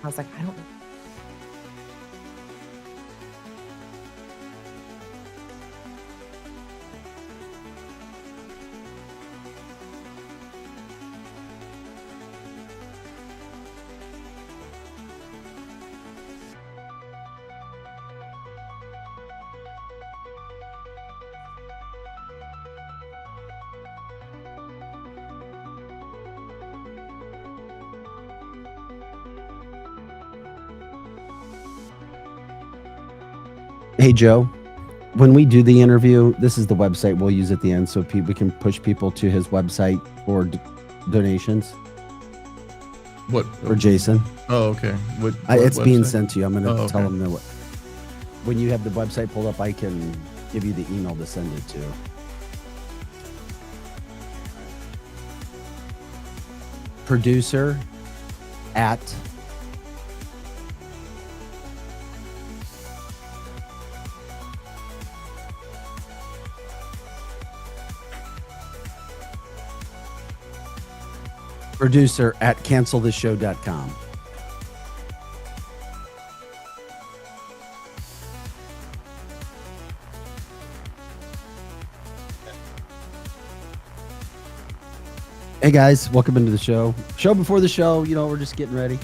I was like, I don't. Hey, Joe, when we do the interview, this is the website we'll use at the end so we can push people to his website for donations What? for Jason. Oh, okay. What It's being website? sent to you. I'm going to tell okay. him that when you have the website pulled up, I can give you the email to send it to. Producer at cancelthisshow.com. Hey guys, welcome into the show. Show before the show, we're just getting ready.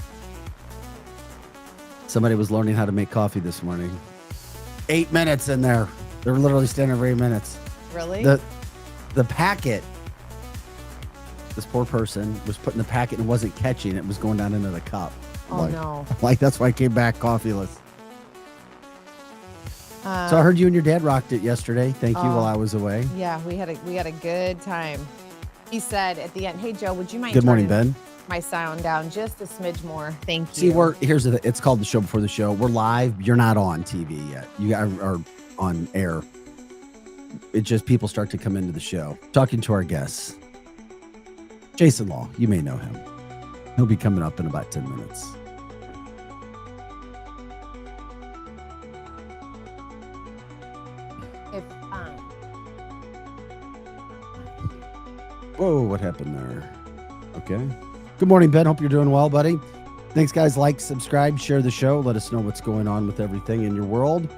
Somebody was learning how to make coffee this morning. 8 minutes in there. They were literally standing for 8 minutes. Really? The packet, this poor person was putting the packet and wasn't catching it, was going down into the cup. Oh, no. Like, that's why I came back coffeeless. So I heard you and your dad rocked it yesterday. Thank you while I was away. Yeah, we had a good time. He said at the end, "Hey Joe, would you mind Good morning, turning Ben. my sound down just a smidge more? Thank See, you." it's called the show before the show. We're live. You're not on TV yet. You are on air. It just people start to come into the show. Talking to our guests. Jason Law, you may know him. He'll be coming up in about 10 minutes. Whoa, what happened there? Okay. Good morning, Ben. Hope you're doing well, buddy. Thanks, guys. Like, subscribe, share the show. Let us know what's going on with everything in your world.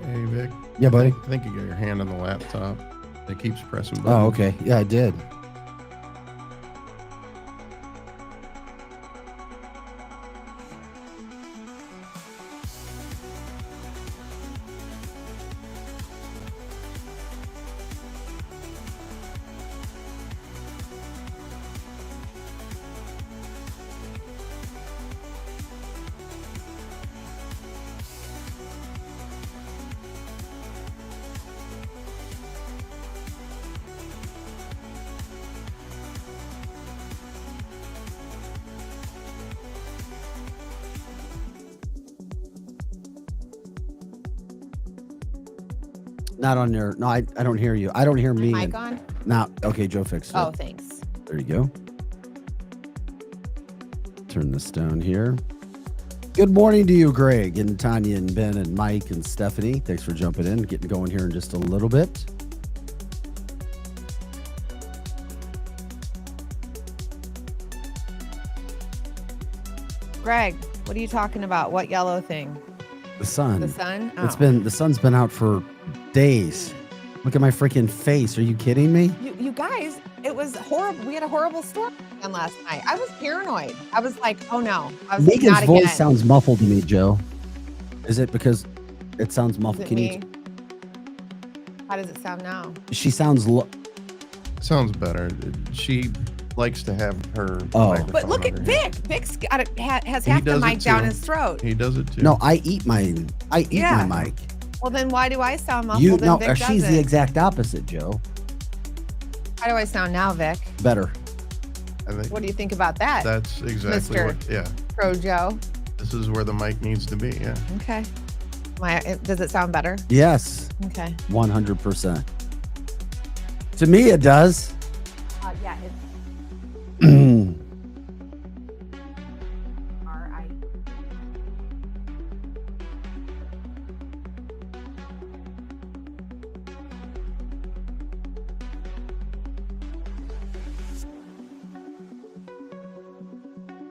Hey, Vic. Yeah, buddy. I think you got your hand on the laptop. It keeps pressing buttons. Oh, okay. Yeah, I did. Not on your. No, I don't hear you. I don't hear me. Mic on? Now, okay, Joe fixed it. Oh, thanks. There you go. Turn this down here. Good morning to you, Greg, and Tanya, and Ben, and Mike, and Stephanie. Thanks for jumping in, getting going here in just a little bit. Greg, what are you talking about? What yellow thing? The sun. The sun? The sun's been out for days. Look at my freaking face. Are you kidding me? You guys, it was horrible. We had a horrible storm last night. I was paranoid. I was like, oh no. I was Megan's not voice again. sounds muffled to me, Joe. Is it because it sounds muffled? Is it me? How does it sound now? She sounds Sounds better. She likes to have her. Oh. microphone But look at under here. Vic. Vic's got it, has He half the does it mic down too. his throat. He does it too. No, I eat my Yeah. mic. Well, then why do I sound muffled You and no, Vic she's the doesn't? exact opposite, Joe. How do I sound now, Vic? Better. I think What do you think about that, that's exactly Mr. what. Yeah, Pro Joe? this is where the mic needs to be. Yeah. Okay. Does it sound better? Yes, Okay. 100%. To me, it does. Yeah, it's R-I.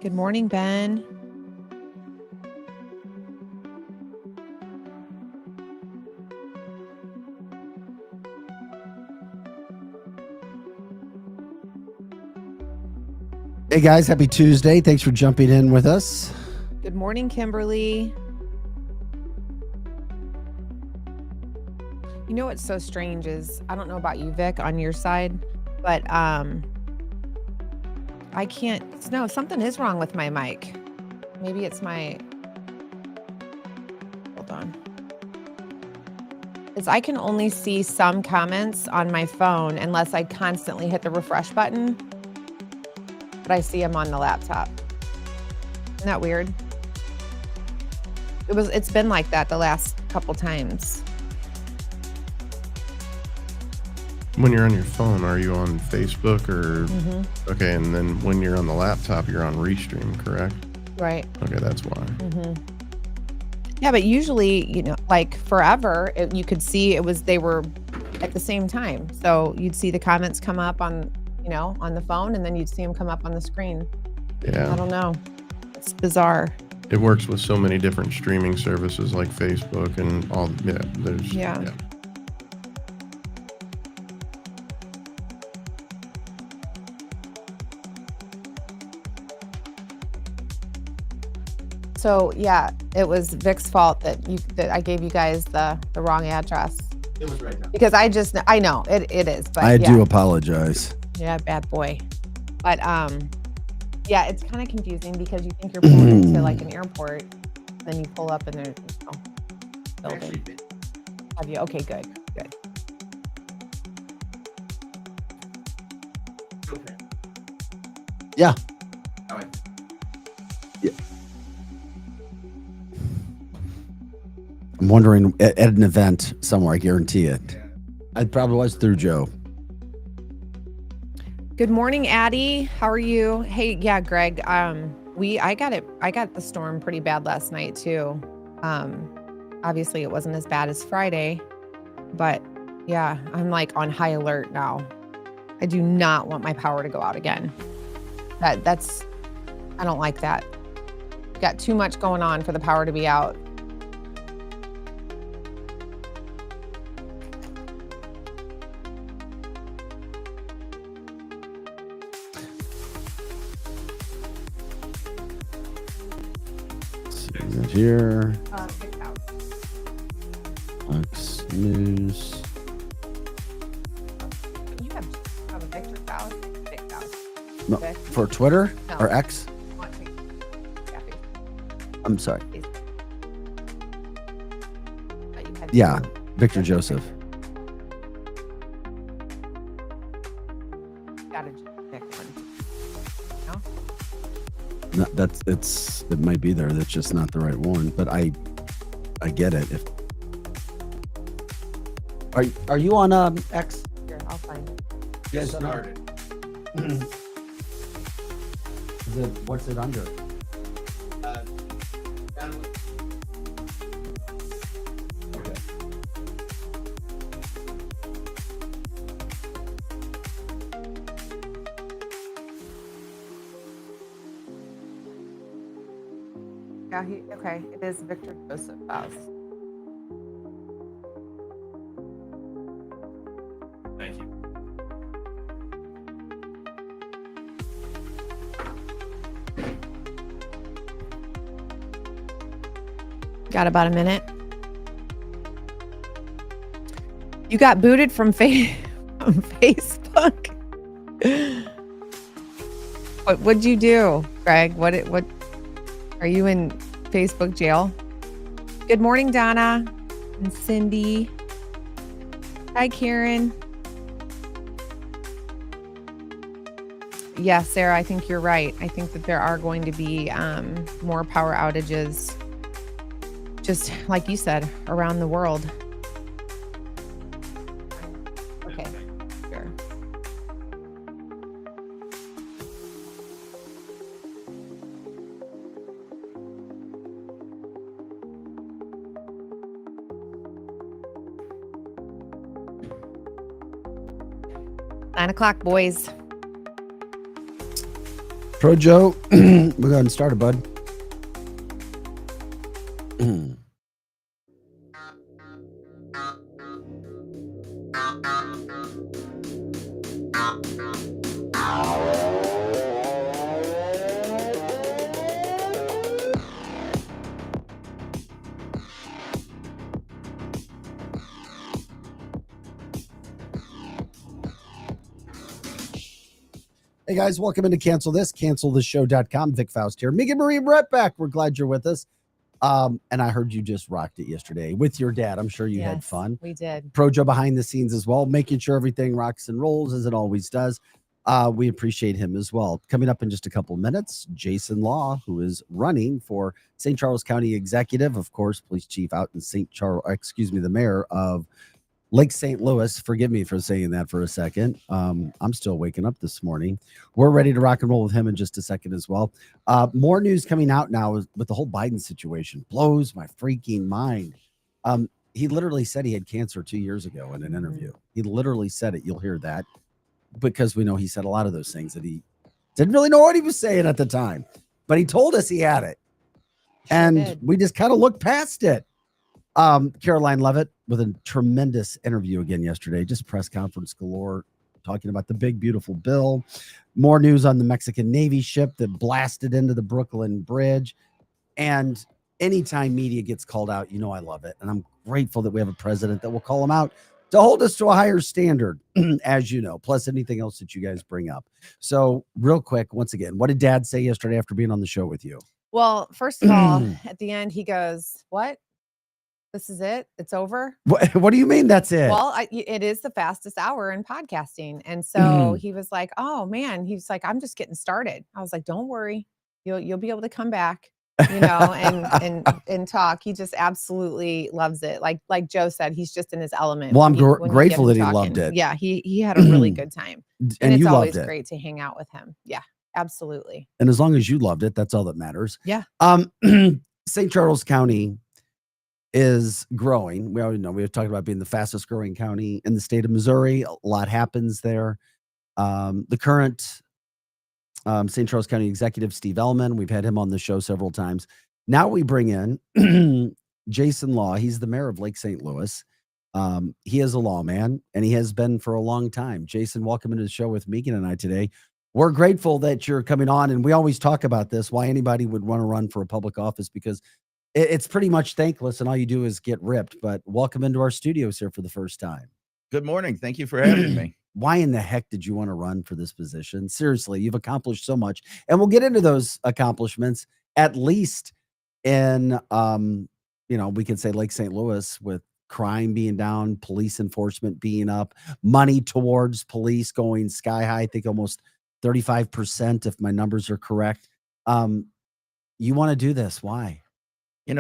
Good morning, Ben. Hey guys, happy Tuesday. Thanks for jumping in with us. Good morning, Kimberly. You know what's so strange is, I don't know about you, Vic, on your side, but I can't, no, something is wrong with my mic. Maybe it's my, hold on. Is I can only see some comments on my phone unless I constantly hit the refresh button, but I see them on the laptop. Isn't that weird? It's been like that the last couple times. When you're on your phone, are you on Facebook or? Mm-hmm. Okay, and then when you're on the laptop, you're on Restream, correct? Right. Okay, that's why. Mm-hmm. Yeah, but usually, you know, like forever, you could see they were at the same time. So you'd see the comments come up on, you know, on the phone, and then you'd see them come up on the screen. I Yeah, don't know. It's bizarre. it works with so many different streaming services like Facebook and all. Yeah, there's. Yeah. So yeah, it was Vic's fault that I gave you guys the wrong address. It was right now. Because I know it is, but I yeah. do apologize. Yeah, bad boy. But yeah, it's kind of confusing because you think you're pulling into like an airport, then you pull up and there's no building. Have you? Okay, good. Yeah. Yeah. I'm wondering at an event somewhere, I guarantee it. I probably was through Joe. Good morning, Addie. How are you? Hey, yeah, Greg. I got the storm pretty bad last night too. Obviously it wasn't as bad as Friday, but yeah, I'm like on high alert now. I do not want my power to go out again. I don't like that. Got too much going on for the power to be out. Here, Vic's out. Fox News. You have Victor's house? Vic's house. No, Vic? for Twitter No. or X? Want to- yeah, Facebook. I'm sorry. But you had Yeah, two. Victor Joseph. Got a Vic one. No, it might be there. That's just not the right one. But I get it. Are you on X? Here, I'll find it. Yes, started. What's it under? Okay. Yeah, okay. It is Victor Joseph House. Thank you. Got about a minute. You got booted from, from Facebook. What'd you do, Greg? What are you in Facebook jail? Good morning, Donna and Cindy. Hi, Karen. Yes, Sarah, I think you're right. I think that there are going to be more power outages, just like you said, around the world. Okay, sure. Nine o'clock, boys. Pro Joe, we'll go ahead and start it, bud. Hey guys, welcome into Cancel This, canceltheshow.com. Vic Faust here. Megan Marie Brett back. We're glad you're with us. And I heard you just rocked it yesterday with your dad. I'm sure you had fun. We did. Pro Joe behind the scenes as well, making sure everything rocks and rolls as it always does. We appreciate him as well. Coming up in just a couple of minutes, Jason Law, who is running for St. Charles County Executive, of course, police chief out in the mayor of Lake St. Louis. Forgive me for saying that for a second. I'm still waking up this morning. We're ready to rock and roll with him in just a second as well. More news coming out now with the whole Biden situation. Blows my freaking mind. He literally said he had cancer 2 years ago in an interview. He literally said it. You'll hear that because we know he said a lot of those things that he didn't really know what he was saying at the time. But he told us he had it. And we just kind of looked past it. Caroline Levitt with a tremendous interview again yesterday, just press conference galore, talking about the big, beautiful bill. More news on the Mexican Navy ship that blasted into the Brooklyn Bridge. And anytime media gets called out, I love it. And I'm grateful that we have a president that will call them out to hold us to a higher standard, as you know, plus anything else that you guys bring up. So real quick, once again, what did Dad say yesterday after being on the show with you? Well, first of all, at the end, he goes, "What? This is it? It's over?" What do you mean that's it? Well, it is the fastest hour in podcasting. And so he was like, "Oh man," he's like, "I'm just getting started." I was like, "Don't worry. You'll be able to come back, and talk." He just absolutely loves it. Like Joe said, he's just in his element. Well, I'm grateful that he loved it. Yeah, he had a really good time. And it's you always loved it. great to hang out with him. Yeah, absolutely. And as long as you loved it, that's all that matters. Yeah. St. Charles County is growing. We already know we were talking about being the fastest growing county in the state of Missouri. A lot happens there. The current St. Charles County executive, Steve Ellman, we've had him on the show several times. Now we bring in Jason Law. He's the mayor of Lake St. Louis. He is a lawman, and he has been for a long time. Jason, welcome into the show with Megan and I today. We're grateful that you're coming on, and we always talk about this, why anybody would want to run for a public office, because it's pretty much thankless and all you do is get ripped. But welcome into our studios here for the first time. Good morning. Thank you for having me. Why in the heck did you want to run for this position? Seriously, you've accomplished so much, and we'll get into those accomplishments, at least in, we can say Lake St. Louis, with crime being down, police enforcement being up, money towards police going sky high. I think almost 35%, if my numbers are correct. You want to do this. Why?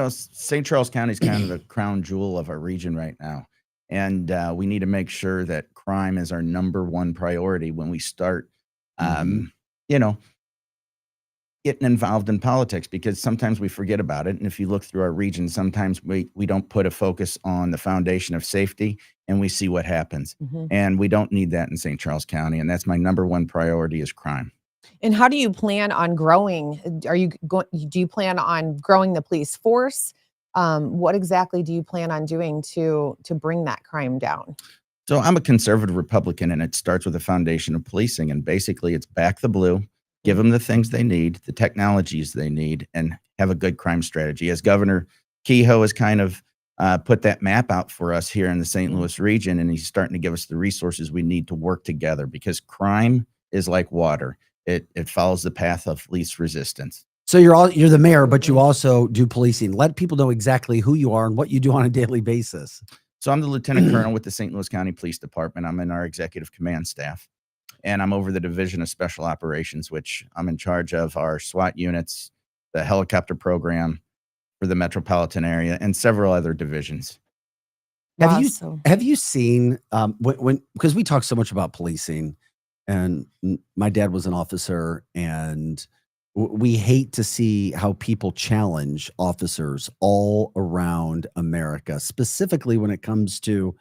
St. Charles County is kind of the crown jewel of our region right now. And we need to make sure that crime is our number one priority when we start, getting involved in politics, because sometimes we forget about it. And if you look through our region, sometimes we don't put a focus on the foundation of safety, and we see what happens. And we don't need that in St. Charles County. And that's my number one priority, is crime. And how do you plan on growing? Do you plan on growing the police force? What exactly do you plan on doing to bring that crime down? So I'm a conservative Republican, and it starts with the foundation of policing. And basically it's back the blue, give them the things they need, the technologies they need, and have a good crime strategy. As Governor Kehoe has kind of put that map out for us here in the St. Louis region, and he's starting to give us the resources we need to work together, because crime is like water. It follows the path of least resistance. So you're the mayor, but you also do policing. Let people know exactly who you are and what you do on a daily basis. So I'm the lieutenant colonel with the St. Louis County Police Department. I'm in our executive command staff, and I'm over the Division of Special Operations, which I'm in charge of our SWAT units, the helicopter program for the metropolitan area, and several other divisions. Have you seen when because we talk so much about policing, and my dad was an officer, and we hate to see how people challenge officers all around America, specifically when it comes to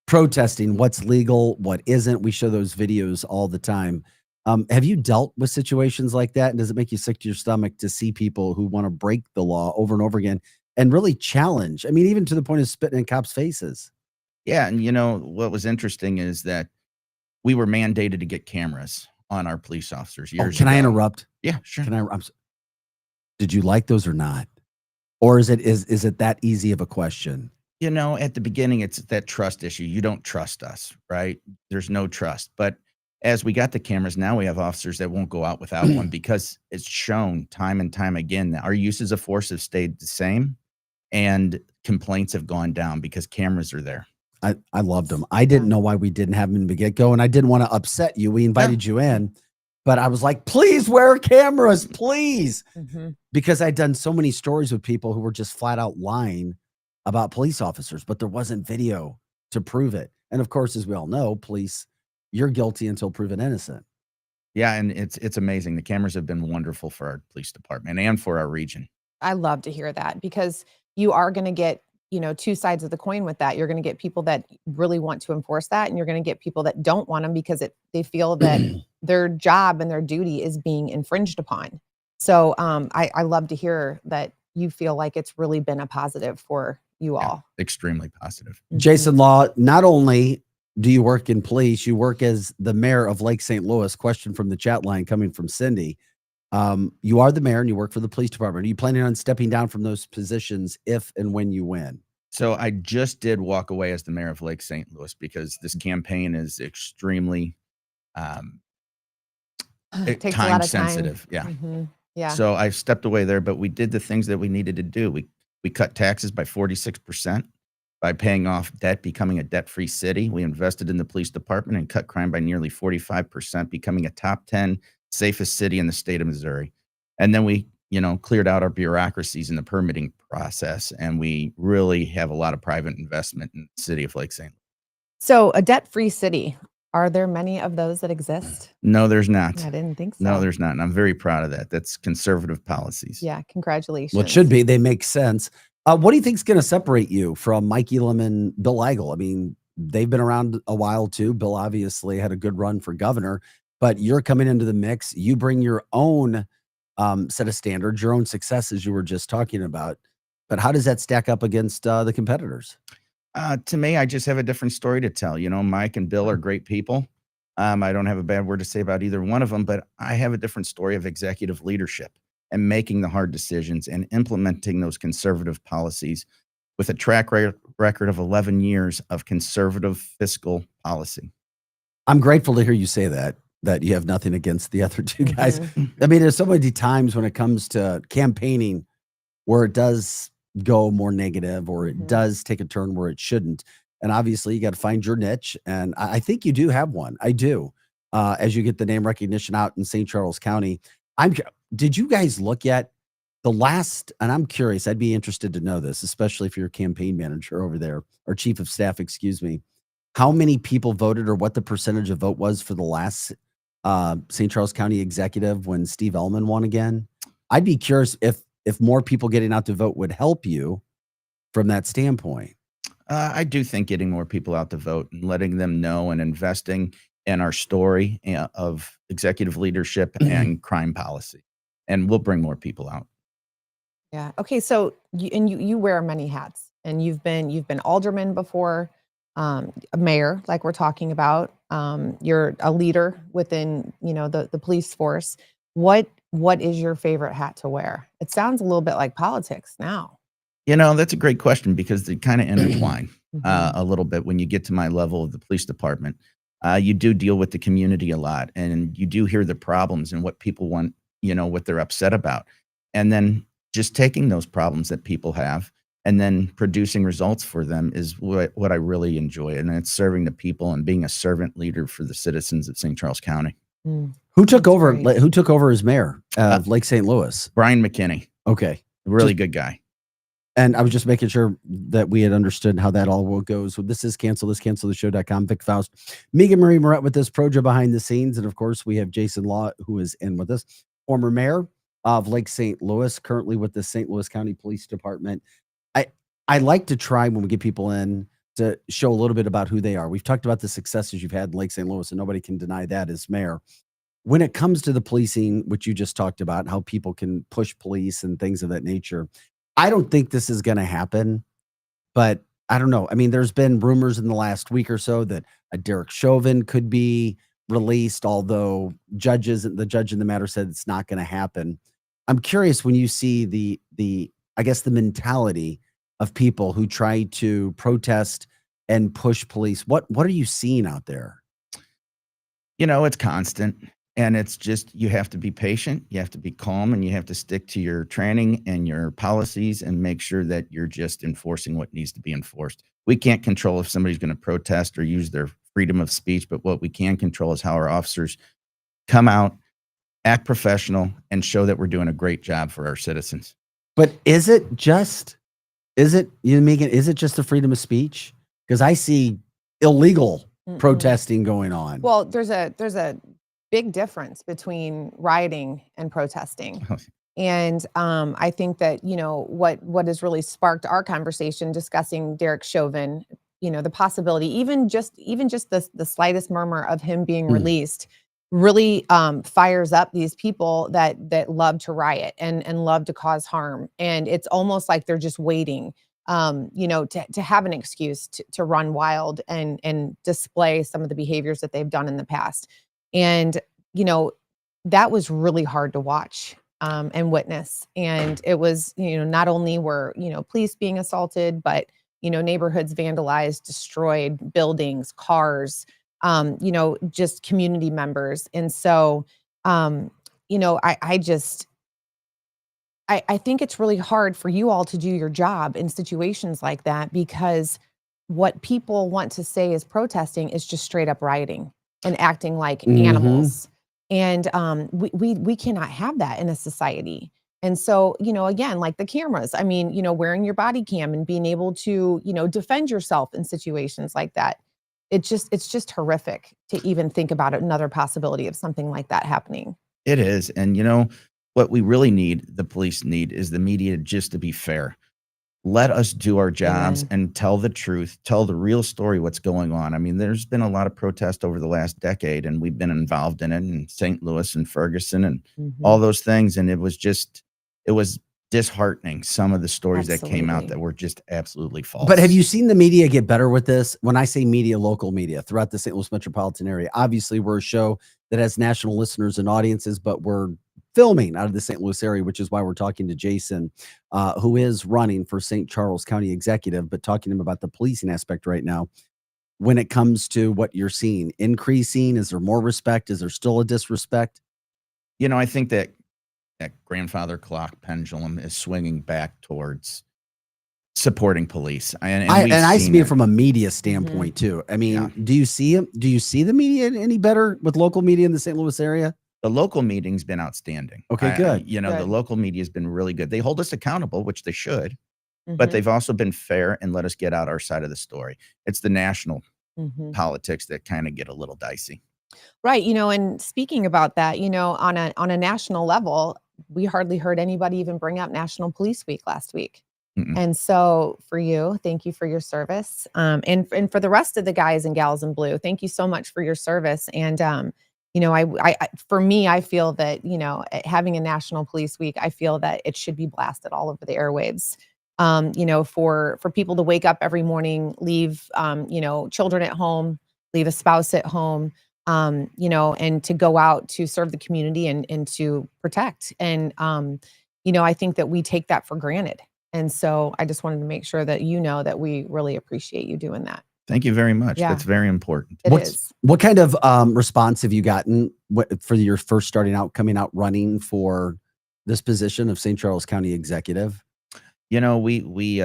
protesting what's legal, what isn't. We show those videos all the time. Have you dealt with situations like that? And does it make you sick to your stomach to see people who want to break the law over and over again and really challenge? I mean, even to the point of spitting in cops' faces. Yeah, and what was interesting is that we were mandated to get cameras on our police officers years Can ago. I interrupt? Yeah, sure. Did you like those or not? Or is it that easy of a question? At the beginning, it's that trust issue. You don't trust us, right? There's no trust. But as we got the cameras, now we have officers that won't go out without one because it's shown time and time again that our uses of force have stayed the same and complaints have gone down because cameras are there. I loved them. I didn't know why we didn't have them in the get-go, and I didn't want to upset you. We invited you in, but I was like, please wear cameras, please. Because I'd done so many stories with people who were just flat out lying about police officers, but there wasn't video to prove it. And of course, as we all know, police, you're guilty until proven innocent. Yeah, and it's amazing. The cameras have been wonderful for our police department and for our region. I love to hear that, because you are going to get, two sides of the coin with that. You're going to get people that really want to enforce that, and you're going to get people that don't want them because they feel that their job and their duty is being infringed upon. So I love to hear that you feel like it's really been a positive for you all. Extremely positive. Jason Law, not only do you work in police, you work as the mayor of Lake St. Louis. Question from the chat line coming from Cindy. You are the mayor and you work for the police department. Are you planning on stepping down from those positions if and when you win? So I just did walk away as the mayor of Lake St. Louis because this campaign is extremely It takes a time lot of sensitive. time. Yeah. Yeah. So I stepped away there, but we did the things that we needed to do. We cut taxes by 46% by paying off debt, becoming a debt-free city. We invested in the police department and cut crime by nearly 45%, becoming a top 10 safest city in the state of Missouri. And then we, cleared out our bureaucracies in the permitting process, and we really have a lot of private investment in the city of Lake St. Louis. So a debt-free city, are there many of those that exist? No, there's not. I didn't think so. No, there's not. And I'm very proud of that. That's conservative policies. Yeah, congratulations. Well, it should be. They make sense. What do you think is going to separate you from Mike Elam and Bill Eigel? I mean, they've been around a while too. Bill obviously had a good run for governor, but you're coming into the mix. You bring your own set of standards, your own successes you were just talking about. But how does that stack up against the competitors? To me, I just have a different story to tell. Mike and Bill are great people. I don't have a bad word to say about either one of them, but I have a different story of executive leadership and making the hard decisions and implementing those conservative policies with a track record of 11 years of conservative fiscal policy. I'm grateful to hear you say that you have nothing against the other two guys. I mean, there's so many times when it comes to campaigning where it does go more negative or it does take a turn where it shouldn't. And obviously you got to find your niche. And I think you do have one. I do. As you get the name recognition out in St. Charles County. Did you guys look at the last, and I'm curious, I'd be interested to know this, especially if you're a campaign manager over there or chief of staff, excuse me, how many people voted or what the percentage of vote was for the last St. Charles County executive when Steve Ellman won again? I'd be curious if more people getting out to vote would help you from that standpoint. I do think getting more people out to vote and letting them know and investing in our story of executive leadership and crime policy, and we'll bring more people out. Yeah. Okay. So you wear many hats, and you've been alderman before, a mayor, like we're talking about. You're a leader within, the police force. What is your favorite hat to wear? It sounds a little bit like politics now. That's a great question because they kind of intertwine a little bit when you get to my level of the police department. You do deal with the community a lot, and you do hear the problems and what people want, what they're upset about. And then just taking those problems that people have and then producing results for them is what I really enjoy. And it's serving the people and being a servant leader for the citizens of St. Charles County. Who took That's over? great. Who took over as mayor of Lake St. Louis? Brian McKinney, Okay. really good guy. And I was just making sure that we had understood how that all goes. So this is cancelthisshow.com. Vic Faust, Megan Marie Moret with this Proja behind the scenes. And of course, we have Jason Law, who is in with us, former mayor of Lake St. Louis, currently with the St. Louis County Police Department. I like to try when we get people in to show a little bit about who they are. We've talked about the successes you've had in Lake St. Louis, and nobody can deny that as mayor. When it comes to the policing, which you just talked about, how people can push police and things of that nature, I don't think this is going to happen, but I don't know. I mean, there's been rumors in the last week or so that a Derek Chauvin could be released, although the judge in the matter said it's not going to happen. I'm curious when you see the I guess the mentality of people who try to protest and push police. What are you seeing out there? It's constant. And it's just, you have to be patient, you have to be calm, and you have to stick to your training and your policies and make sure that you're just enforcing what needs to be enforced. We can't control if somebody's going to protest or use their freedom of speech, but what we can control is how our officers come out, act professional, and show that we're doing a great job for our citizens. But is it just the freedom of speech? Because I see illegal protesting going on. Well, there's a big difference between rioting and protesting. And I think that, what has really sparked our conversation discussing Derek Chauvin, the possibility, even just the slightest murmur of him being released really fires up these people that love to riot and love to cause harm. And it's almost like they're just waiting, to have an excuse to run wild and display some of the behaviors that they've done in the past. And, that was really hard to watch and witness. And it was, not only were, police being assaulted, but, neighborhoods vandalized, destroyed, buildings, cars, just community members. And so, I think it's really hard for you all to do your job in situations like that, because what people want to say is protesting is just straight up rioting and acting like animals. And we cannot have that in a society. And so, again, like the cameras, I mean, wearing your body cam and being able to, defend yourself in situations like that. It's just horrific to even think about another possibility of something like that happening. It is. And what we really need, the police need, is the media just to be fair. Let us do our jobs and tell the truth, tell the real story, what's going on. I mean, there's been a lot of protest over the last decade, and we've been involved in it in St. Louis and Ferguson and all those things. And it was disheartening, some of the stories that came out that were just absolutely false. But have you seen the media get better with this? When I say media, local media throughout the St. Louis metropolitan area, obviously we're a show that has national listeners and audiences, but we're filming out of the St. Louis area, which is why we're talking to Jason, who is running for St. Charles County executive, but talking to him about the policing aspect right now. When it comes to what you're seeing, increasing, is there more respect? Is there still a disrespect? I think that grandfather clock pendulum is swinging back towards supporting police. I see it from a media standpoint too. I mean, do you see the media any better with local media in the St. Louis area? The local meeting's been outstanding. Okay, good. Good. The local media has been really good. They hold us accountable, which they should, but they've also been fair and let us get out our side of the story. It's the national politics that kind of get a little dicey. Right. And speaking about that, on a national level, we hardly heard anybody even bring up National Police Week last week. And so for you, thank you for your service. And for the rest of the guys and gals in blue, thank you so much for your service. And, for me, I feel that, having a National Police Week, I feel that it should be blasted all over the airwaves. For people to wake up every morning, leave, children at home, leave a spouse at home, and to go out to serve the community and to protect. And, I think that we take that for granted. And so I just wanted to make sure that that we really appreciate you doing that. Thank you very much. Yeah. That's very important. It is. What kind of response have you gotten for your first coming out running for this position of St. Charles County Executive? You know, we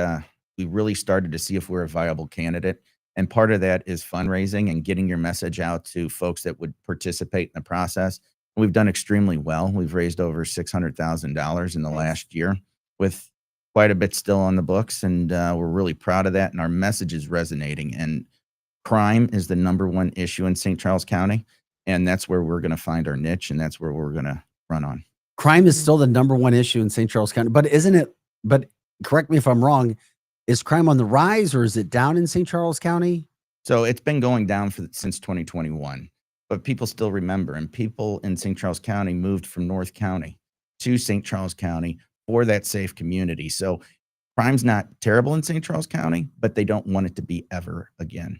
really started to see if we're a viable candidate, and part of that is fundraising and getting your message out to folks that would participate in the process. We've done extremely well. We've raised over $600,000 in the Nice. last year, with quite a bit still on the books, and we're really proud of that. And our message is resonating. And crime is the #1 issue in St. Charles County, and that's where we're going to find our niche, and that's where we're going to run on. Crime is still the #1 issue in St. Charles County, but isn't it? But correct me if I'm wrong. Is crime on the rise or is it down in St. Charles County? So it's been going down since 2021, but people still remember, and people in St. Charles County moved from North County to St. Charles County for that safe community. So crime's not terrible in St. Charles County, but they don't want it to be ever again.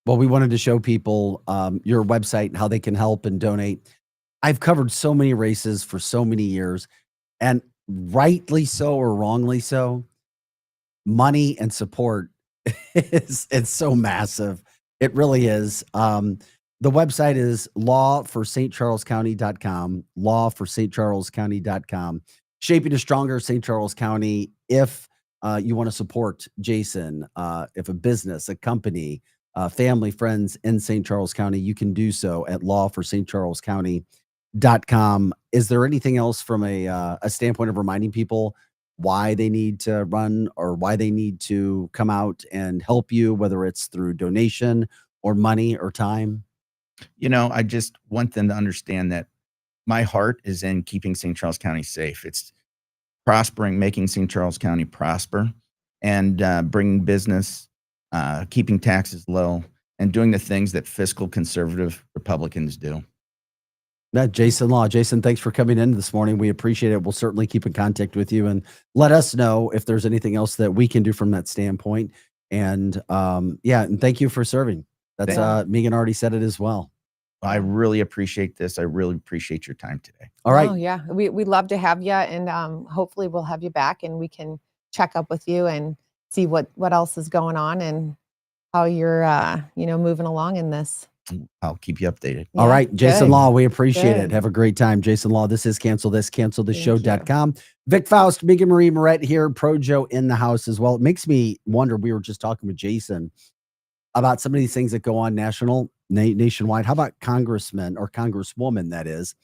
Well, we wanted to show people your website and how they can help and donate. I've covered so many races for so many years, and rightly so or wrongly so, money and support it's so massive. It really is. The website is lawforstcharlescounty.com, lawforstcharlescounty.com. Shaping a stronger St. Charles County. If you want to support Jason, if a business, a company, family, friends in St. Charles County, you can do so at lawforstcharlescounty.com. Is there anything else from a standpoint of reminding people why they need to run or why they need to come out and help you, whether it's through donation or money or time? You know, I just want them to understand that my heart is in keeping St. Charles County safe. It's prospering, making St. Charles County prosper, and bringing business, keeping taxes low, and doing the things that fiscal conservative Republicans do. That Jason Law. Jason, thanks for coming in this morning. We appreciate it. We'll certainly keep in contact with you and let us know if there's anything else that we can do from that standpoint. And and thank you for serving. That's Megan already said it as well. I really appreciate this. I really appreciate your time today. All right. Oh, yeah. We'd love to have you, and hopefully we'll have you back and we can check up with you and see what else is going on and how you're moving along in this. I'll keep you updated. All right, Jason good. Law, we appreciate Good. it. Have a great time. Jason Law, this is cancelthisshow.com. Thank Vic Faust, Megan Marie Moret here, Pro Joe in the house as well. It makes me wonder, we were just talking with Jason about some of these things that go on nationwide. How about congressman or congresswoman, that is,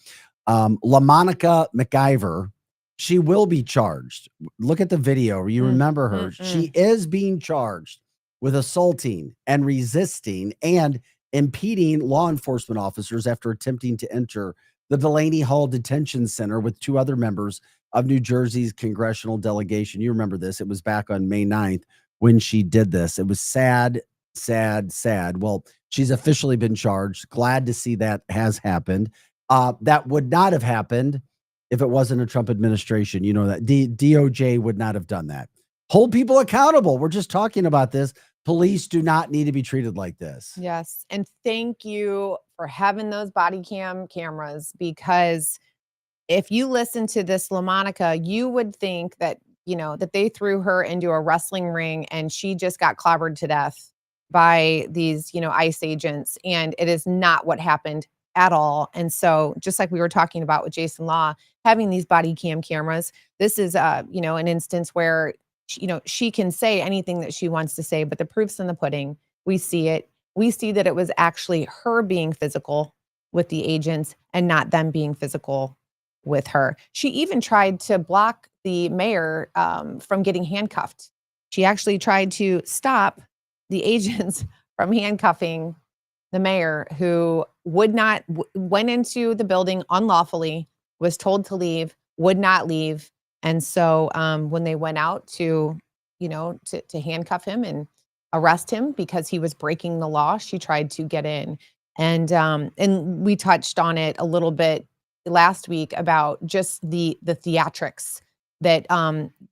LaMonica McIver? She will be charged. Look at the video. You remember her. She is being charged with assaulting and resisting and impeding law enforcement officers after attempting to enter the Delaney Hall Detention Center with 2 other members of New Jersey's congressional delegation. You remember this. It was back on May 9th when she did this. It was sad, sad, sad. Well, she's officially been charged. Glad to see that has happened. That would not have happened if it wasn't a Trump administration. You know that DOJ would not have done that. Hold people accountable. We're just talking about this. Police do not need to be treated like this. Yes. And thank you for having those body cam cameras, because if you listen to this LaMonica, you would think that, that they threw her into a wrestling ring and she just got clobbered to death by these, ICE agents. And it is not what happened at all. And so just like we were talking about with Jason Law, having these body cam cameras, this is, an instance where she can say anything that she wants to say, but the proof's in the pudding. We see it. We see that it was actually her being physical with the agents and not them being physical with her. She even tried to block the mayor from getting handcuffed. She actually tried to stop the agents from handcuffing the mayor, who went into the building unlawfully, was told to leave, would not leave. And so when they went out to handcuff him and arrest him because he was breaking the law, she tried to get in. And we touched on it a little bit last week about just the theatrics that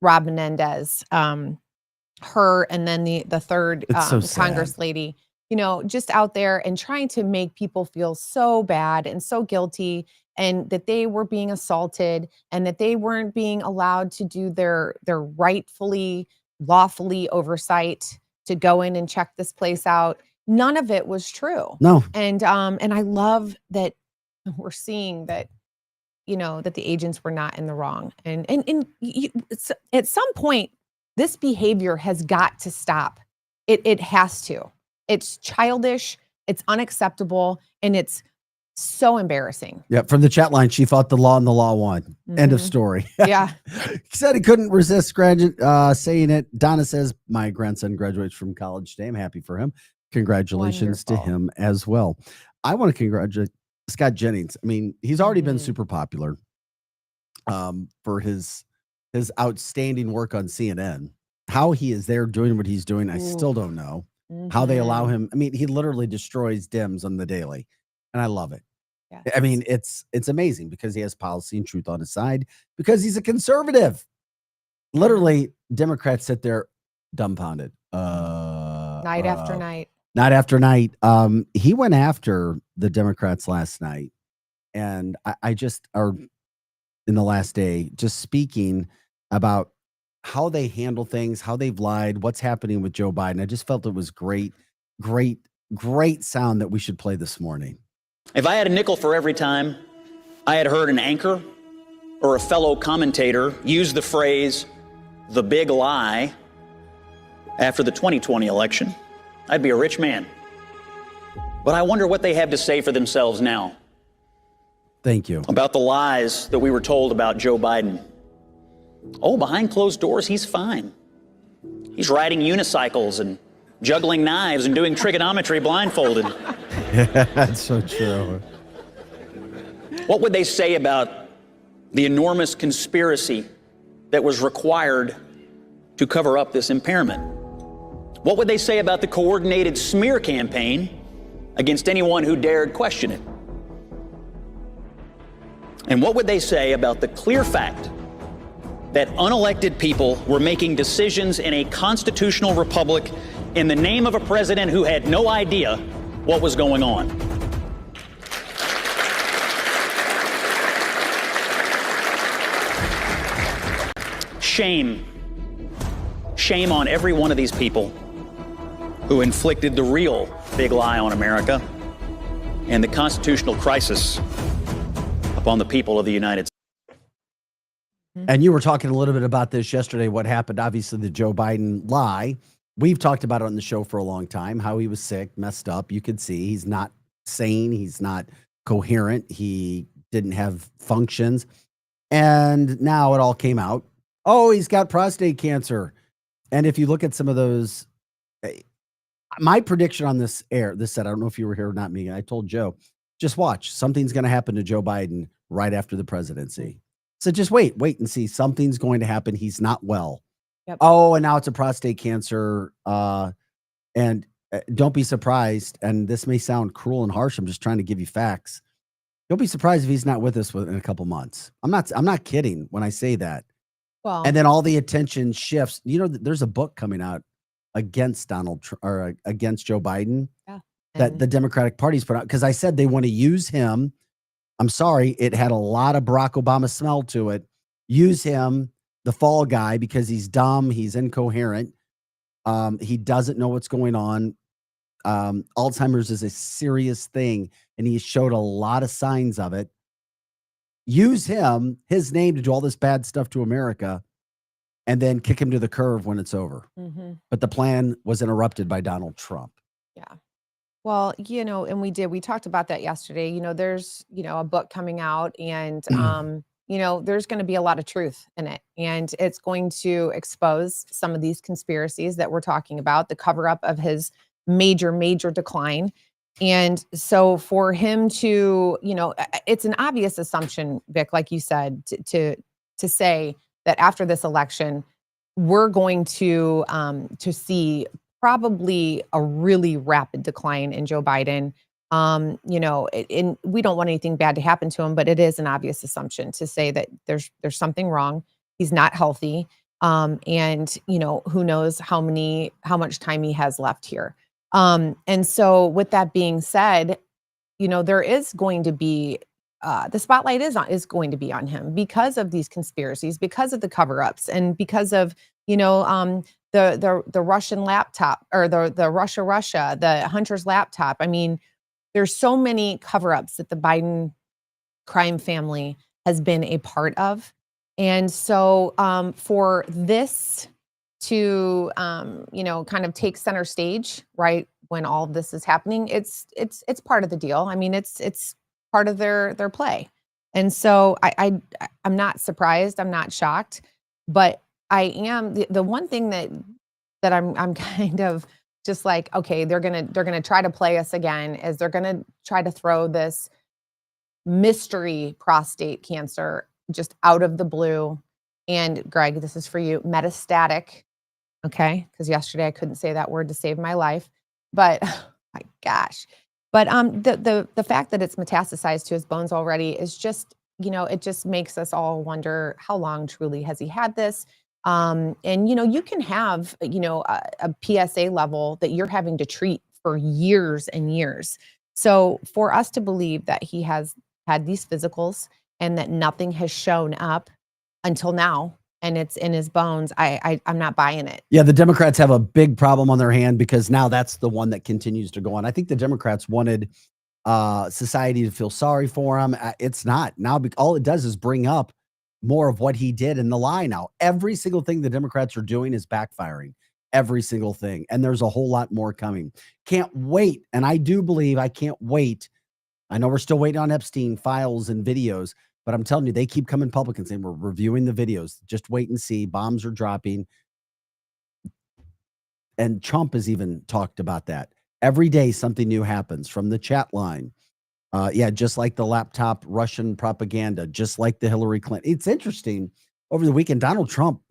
Rob Menendez, her, and then the third So sad. Congress lady, just out there and trying to make people feel so bad and so guilty, and that they were being assaulted and that they weren't being allowed to do their rightfully, lawfully oversight to go in and check this place out. None of it was true. No. And I love that we're seeing that, that the agents were not in the wrong. And at some point, this behavior has got to stop. It has to. It's childish, it's unacceptable, and it's so embarrassing. Yeah, from the chat line, she fought the law and the law won. End of Mhm. story. Yeah. He said he couldn't resist saying it. Donna says, my grandson graduates from college today. I'm happy for him. Congratulations to Wonderful. him as well. I want to congratulate Scott Jennings. I mean, he's already been Mhm. super popular for his outstanding work on CNN. How he is there doing what he's doing, I still don't know. How they allow Mhm. him. I mean, he literally destroys Dems on the daily, and I love it. Yes. I mean, it's amazing because he has policy and truth on his side because he's a conservative. Literally, Democrats sit there dumbfounded. Night after night. Night after night. He went after the Democrats last night, and I just are in the last day just speaking about how they handle things, how they've lied, what's happening with Joe Biden. I just felt it was great, great, great sound that we should play this morning. If I had a nickel for every time I had heard an anchor or a fellow commentator use the phrase, the big lie, after the 2020 election, I'd be a rich man. But I wonder what they have to say for themselves now Thank you. about the lies that we were told about Joe Biden. Oh, behind closed doors, he's fine. He's riding unicycles and juggling knives and doing trigonometry blindfolded. That's so true. What would they say about the enormous conspiracy that was required to cover up this impairment? What would they say about the coordinated smear campaign against anyone who dared question it? And what would they say about the clear fact that unelected people were making decisions in a constitutional republic in the name of a president who had no idea what was going on? Shame. Shame on every one of these people who inflicted the real big lie on America and the constitutional crisis upon the people of the United States. And you were talking a little bit about this yesterday, what happened, obviously, the Joe Biden lie. We've talked about it on the show for a long time, how he was sick, messed up. You could see he's not sane. He's not coherent. He didn't have functions. And now it all came out. Oh, he's got prostate cancer. And if you look at some of those, my prediction on this set, I don't know if you were here or not, Megan. I told Joe, just watch. Something's going to happen to Joe Biden right after the presidency. So just wait and see. Something's going to happen. He's not well. Yep. Oh, and now it's a prostate cancer. And don't be surprised. And this may sound cruel and harsh. I'm just trying to give you facts. Don't be surprised if he's not with us in a couple months. I'm not kidding when I say that. Well, And then all the attention shifts. You know, there's a book coming out against against Joe Biden that and the Democratic Party's put out because I said they want to use him. I'm sorry, it had a lot of Barack Obama smell to it. Use him, the fall guy, because he's dumb, he's incoherent, he doesn't know what's going on. Alzheimer's is a serious thing, and he showed a lot of signs of it. Use him, his name, to do all this bad stuff to America, and then kick him to the curb when it's over. Mhm. But the plan was interrupted by Donald Trump. Yeah. Well, and we talked about that yesterday. There's, a book coming out and, there's going to be a lot of truth in it. And it's going to expose some of these conspiracies that we're talking about, the cover up of his major, major decline. And so for him to, it's an obvious assumption, Vic, like you said, to say that after this election, we're going to see probably a really rapid decline in Joe Biden. And we don't want anything bad to happen to him, but it is an obvious assumption to say that there's something wrong. He's not healthy. And who knows how much time he has left here. And so with that being said, there is going to be the spotlight is going to be on him because of these conspiracies, because of the cover-ups, and because of the Russian laptop, or the Russia, the Hunter's laptop. I mean, there's so many cover-ups that the Biden crime family has been a part of. And so for this to kind of take center stage right when all of this is happening, it's part of the deal. I mean, it's part of their play. And so I'm not surprised, I'm not shocked, but I am the one thing that I'm kind of just like, okay, they're gonna try to play us again, is they're gonna try to throw this mystery prostate cancer just out of the blue. And Greg, this is for you, metastatic. Okay, because yesterday I couldn't say that word to save my life, but my gosh. But the fact that it's metastasized to his bones already is just, it just makes us all wonder, how long truly has he had this? And you can have a PSA level that you're having to treat for years and years. So for us to believe that he has had these physicals and that nothing has shown up until now, and it's in his bones, I'm not buying it. Yeah, the Democrats have a big problem on their hand, because now that's the one that continues to go on. I think the Democrats wanted society to feel sorry for him. It's not. Now all it does is bring up more of what he did in the lie. Now every single thing the Democrats are doing is backfiring. Every single thing. And there's a whole lot more coming. Can't wait. And I do believe, I can't wait. I know we're still waiting on Epstein files and videos, but I'm telling you, they keep coming public and saying, we're reviewing the videos. Just wait and see. Bombs are dropping. And Trump has even talked about that. Every day, something new happens from the chat line. Yeah, just like the laptop Russian propaganda, just like the Hillary Clinton. It's interesting. Over the weekend, Donald Trump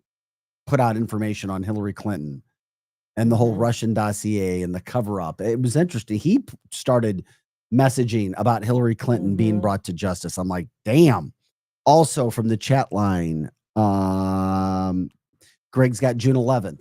put out information on Hillary Clinton and the whole Russian dossier and the cover-up. It was interesting. He started messaging about Hillary Clinton being brought to justice. I'm like, damn. Also from the chat line, Greg's got June 11th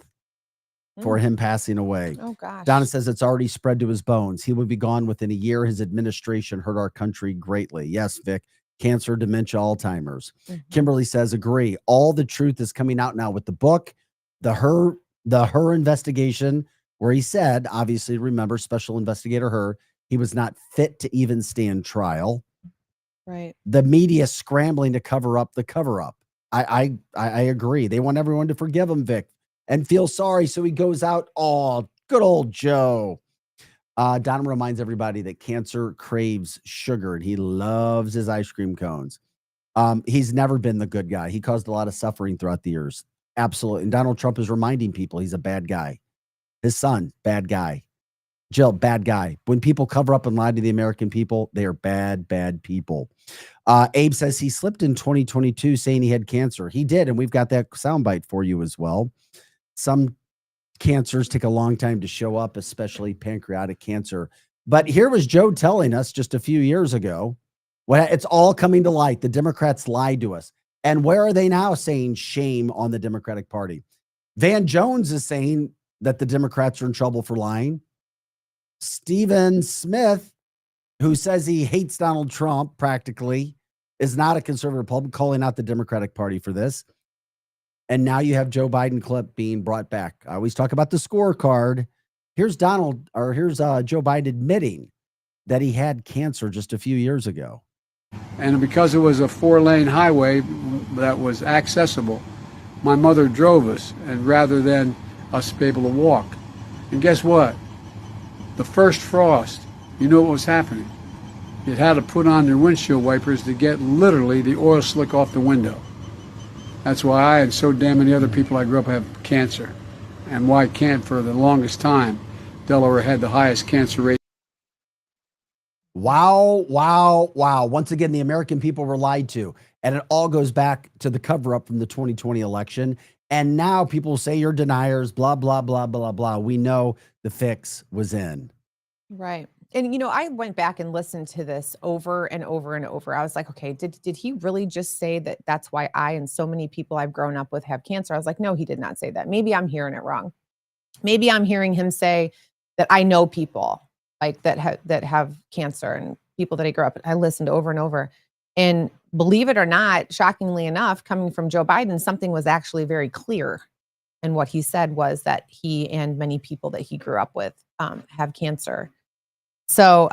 for him passing away. Oh gosh. Donna says it's already spread to his bones. He would be gone within a year. His administration hurt our country greatly. Yes, Vic. Cancer, dementia, Alzheimer's. Kimberly says, agree. All the truth is coming out now with the book, the Hur investigation, where he said, obviously, remember, Special Investigator Hur, he was not fit to even stand trial. Right. The media scrambling to cover up the cover-up. I agree. They want everyone to forgive him, Vic, and feel sorry. So he goes out. Oh, good old Joe. Donna reminds everybody that cancer craves sugar and he loves his ice cream cones. He's never been the good guy. He caused a lot of suffering throughout the years. Absolutely. And Donald Trump is reminding people he's a bad guy. His son, bad guy. Jill, bad guy. When people cover up and lie to the American people, they are bad, bad people. Abe says he slipped in 2022 saying he had cancer. He did, and we've got that soundbite for you as well. Some cancers take a long time to show up, especially pancreatic cancer. But here was Joe telling us just a few years ago, well, it's all coming to light. The Democrats lied to us. And where are they now saying shame on the Democratic Party? Van Jones is saying that the Democrats are in trouble for lying. Stephen Smith, who says he hates Donald Trump practically, is not a conservative Republican, calling out the Democratic Party for this. And now you have Joe Biden clip being brought back. I always talk about the scorecard. Here's Joe Biden admitting that he had cancer just a few years ago. And because it was a 4-lane highway that was accessible, my mother drove us, and rather than us be able to walk. And guess what? The first frost, you know what was happening? You had to put on your windshield wipers to get literally the oil slick off the window. That's why I and so damn many other people I grew up have cancer. And why can't, for the longest time, Delaware had the highest cancer rate. Wow, wow, wow. Once again, the American people were lied to. And it all goes back to the cover-up from the 2020 election. And now people say you're deniers, blah, blah, blah, blah, blah. We know the fix was in. Right. And, I went back and listened to this over and over and over. I was like, okay, did he really just say that that's why I and so many people I've grown up with have cancer? I was like, no, he did not say that. Maybe I'm hearing it wrong. Maybe I'm hearing him say that I know people like that have cancer and people that I grew up with. I listened over and over. And believe it or not, shockingly enough, coming from Joe Biden, something was actually very clear And what he said was that he and many people that he grew up with have cancer. So,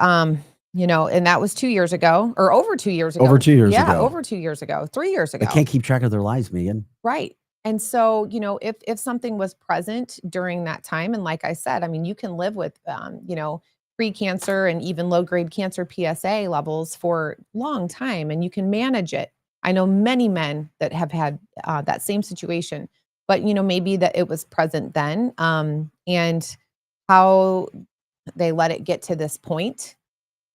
you know, and that was 2 years ago, or over 2 years ago. Over 2 years yeah, ago. over 2 years ago, 3 years ago. They can't keep track of their lives, Megan. Right. And so, you know, if something was present during that time, and like I said, I mean, you can live with, you know, pre-cancer and even low-grade cancer PSA levels for a long time, and you can manage it. I know many men that have had that same situation, but, you know, maybe that it was present then, and how they let it get to this point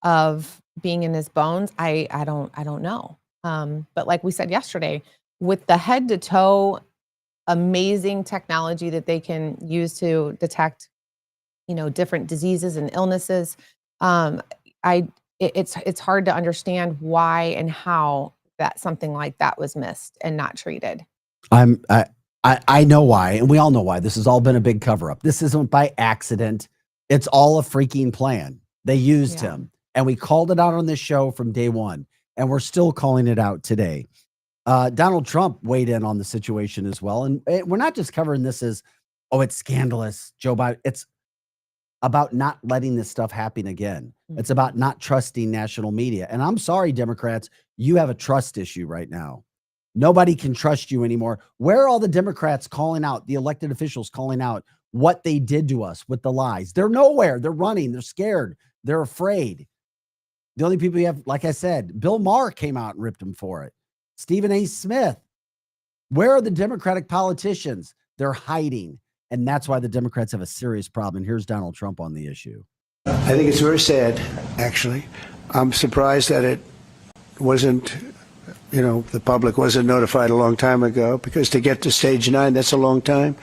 of being in his bones, I don't know. But like we said yesterday, with the head to toe amazing technology that they can use to detect, you know, different diseases and illnesses, it's hard to understand why and how that something like that was missed and not treated. I know why, and we all know why. This has all been a big cover up. This isn't by accident. It's all a freaking plan. They used him, and we called it out on this show from day one, and we're still calling it out today. Donald Trump weighed in on the situation as well. And we're not just covering this as, oh, it's scandalous, Joe Biden. It's about not letting this stuff happen again. Mm-hmm. It's about not trusting national media. And I'm sorry, Democrats, you have a trust issue right now. Nobody can trust you anymore. Where are all the Democrats calling out, the elected officials calling out what they did to us with the lies? They're nowhere. They're running. They're scared. They're afraid. The only people you have, like I said, Bill Maher came out and ripped him for it. Stephen A. Smith. Where are the Democratic politicians? They're hiding. And that's why the Democrats have a serious problem. And here's Donald Trump on the issue. I think it's very sad, actually. I'm surprised that it wasn't, you know, the public wasn't notified a long time ago, because to get to stage 9, that's a long time.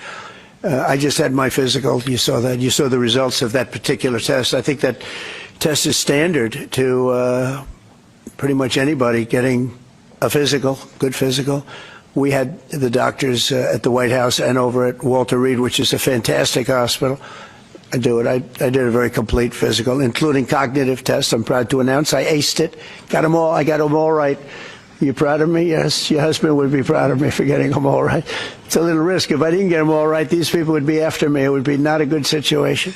I just had my physical. You saw that. You saw the results of that particular test. I think that test is standard to pretty much anybody getting a physical, good physical. We had the doctors at the White House and over at Walter Reed, which is a fantastic hospital. I do it. I did a very complete physical, including cognitive tests. I'm proud to announce I aced it. Got them all. I got them all right. You proud of me? Yes. Your husband would be proud of me for getting them all right. It's a little risk. If I didn't get them all right, these people would be after me. It would be not a good situation.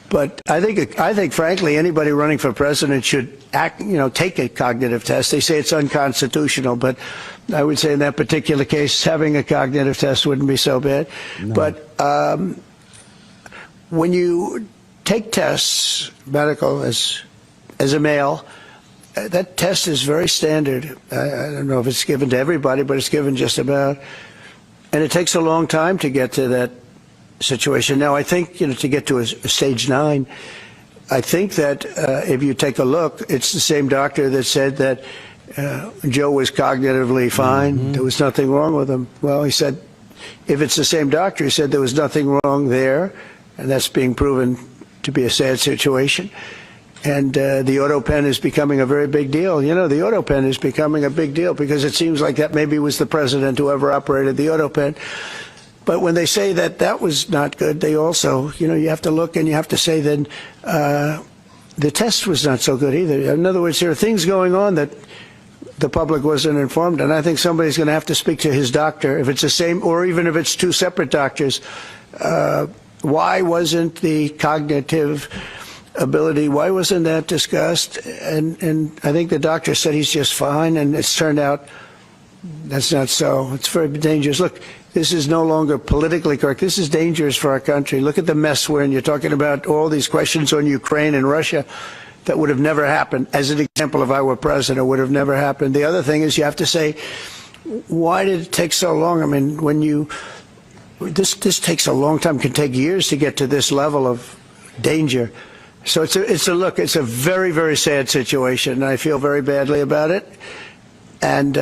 But I think, frankly, anybody running for president should take a cognitive test. They say it's unconstitutional, but I would say in that particular case, having a cognitive test wouldn't be so bad. No. But when you take tests, medical, as a male, that test is very standard. I don't know if it's given to everybody, but it's given just about. And it takes a long time to get to that situation. Now, I think, to get to a stage 9, I think that if you take a look, it's the same doctor that said that Joe was cognitively fine. Mm-hmm. There was nothing wrong with him. Well, he said, if it's the same doctor, he said there was nothing wrong there, and that's being proven to be a sad situation. And the auto pen is becoming a very big deal. The auto pen is becoming a big deal because it seems like that maybe was the president who ever operated the auto pen. But when they say that that was not good, they also, you have to look and you have to say then the test was not so good either. In other words, there are things going on that the public wasn't informed, and I think somebody's going to have to speak to his doctor, if it's the same, or even if it's two separate doctors. Why wasn't the cognitive ability, why wasn't that discussed? And I think the doctor said he's just fine, and it's turned out that's not so. It's very dangerous. Look, this is no longer politically correct. This is dangerous for our country. Look at the mess we're in. You're talking about all these questions on Ukraine and Russia that would have never happened. As an example, if I were president, it would have never happened. The other thing is you have to say, why did it take so long? I mean, this takes a long time, can take years to get to this level of danger. So it's a very, very sad situation, and I feel very badly about it. And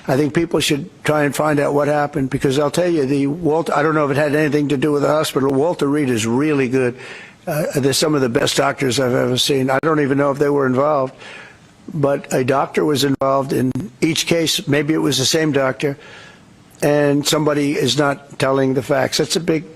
I think people should try and find out what happened, because I'll tell you, I don't know if it had anything to do with the hospital. Walter Reed is really good. They're some of the best doctors I've ever seen. I don't even know if they were involved, but a doctor was involved in each case. Maybe it was the same doctor, and somebody is not telling the facts. That's a big.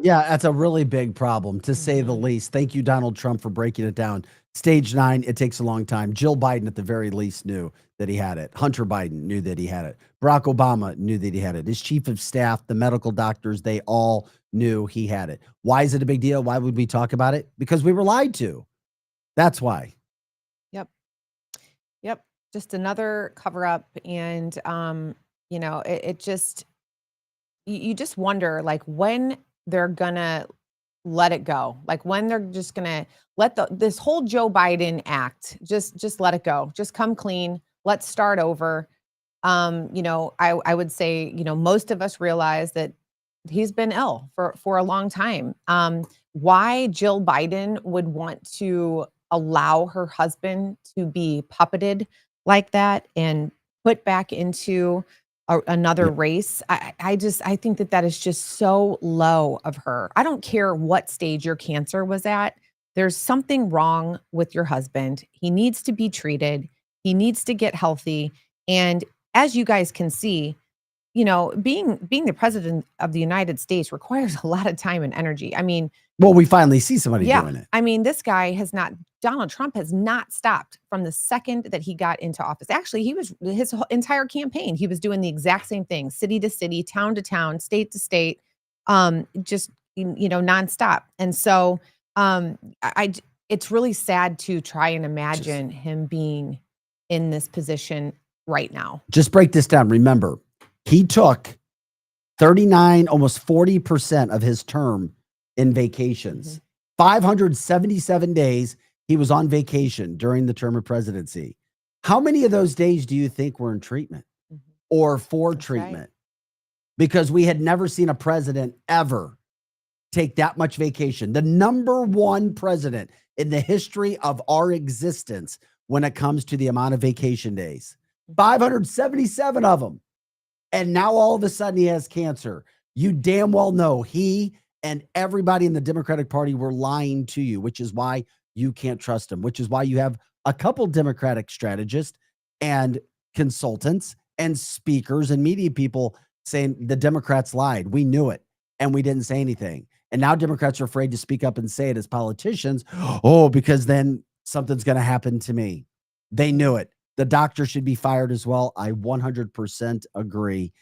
Yeah, that's a really big problem, to say the Mhm. least. Thank you, Donald Trump, for breaking it down. Stage 9, it takes a long time. Jill Biden, at the very least, knew that he had it. Hunter Biden knew that he had it. Barack Obama knew that he had it. His chief of staff, the medical doctors, they all knew he had it. Why is it a big deal? Why would we talk about it? Because we were lied to. That's why. Yep. Yep. Just another cover up. And, it just, you just wonder like when they're gonna let it go, like when they're just gonna let this whole Joe Biden act just let it go, just come clean, let's start over. I would say, most of us realize that he's been ill for a long time. Why Jill Biden would want to allow her husband to be puppeted like that and put back into another Yeah. race, I think that that is just so low of her. I don't care what stage your cancer was at. There's something wrong with your husband. He needs to be treated. He needs to get healthy. And as you guys can see, being the president of the United States requires a lot of time and energy. I mean, Well, we finally see somebody yeah. doing it. I mean, this guy has not Donald Trump has not stopped from the second that he got into office. Actually, he was his whole entire campaign, he was doing the exact same thing, city to city, town to town, state to state, just nonstop. And so it's really sad to try and Just imagine him being in this position right now. just break this down. Remember, he took 39, almost 40% of his term in vacations. 577 days he was on vacation during the term of presidency. How many of those days do you think were in treatment Mhm. or for That's right. treatment? Because we had never seen a president ever take that much vacation. The number one president in the history of our existence when it comes to the amount of vacation days. 577 of them. And now all of a sudden he has cancer. You damn well know he and everybody in the Democratic Party were lying to you, which is why you can't trust him, which is why you have a couple Democratic strategists and consultants and speakers and media people saying the Democrats lied. We knew it and we didn't say anything. And now Democrats are afraid to speak up and say it as politicians. Oh, because then something's going to happen to me. They knew it. The doctor should be fired as well. I 100% agree.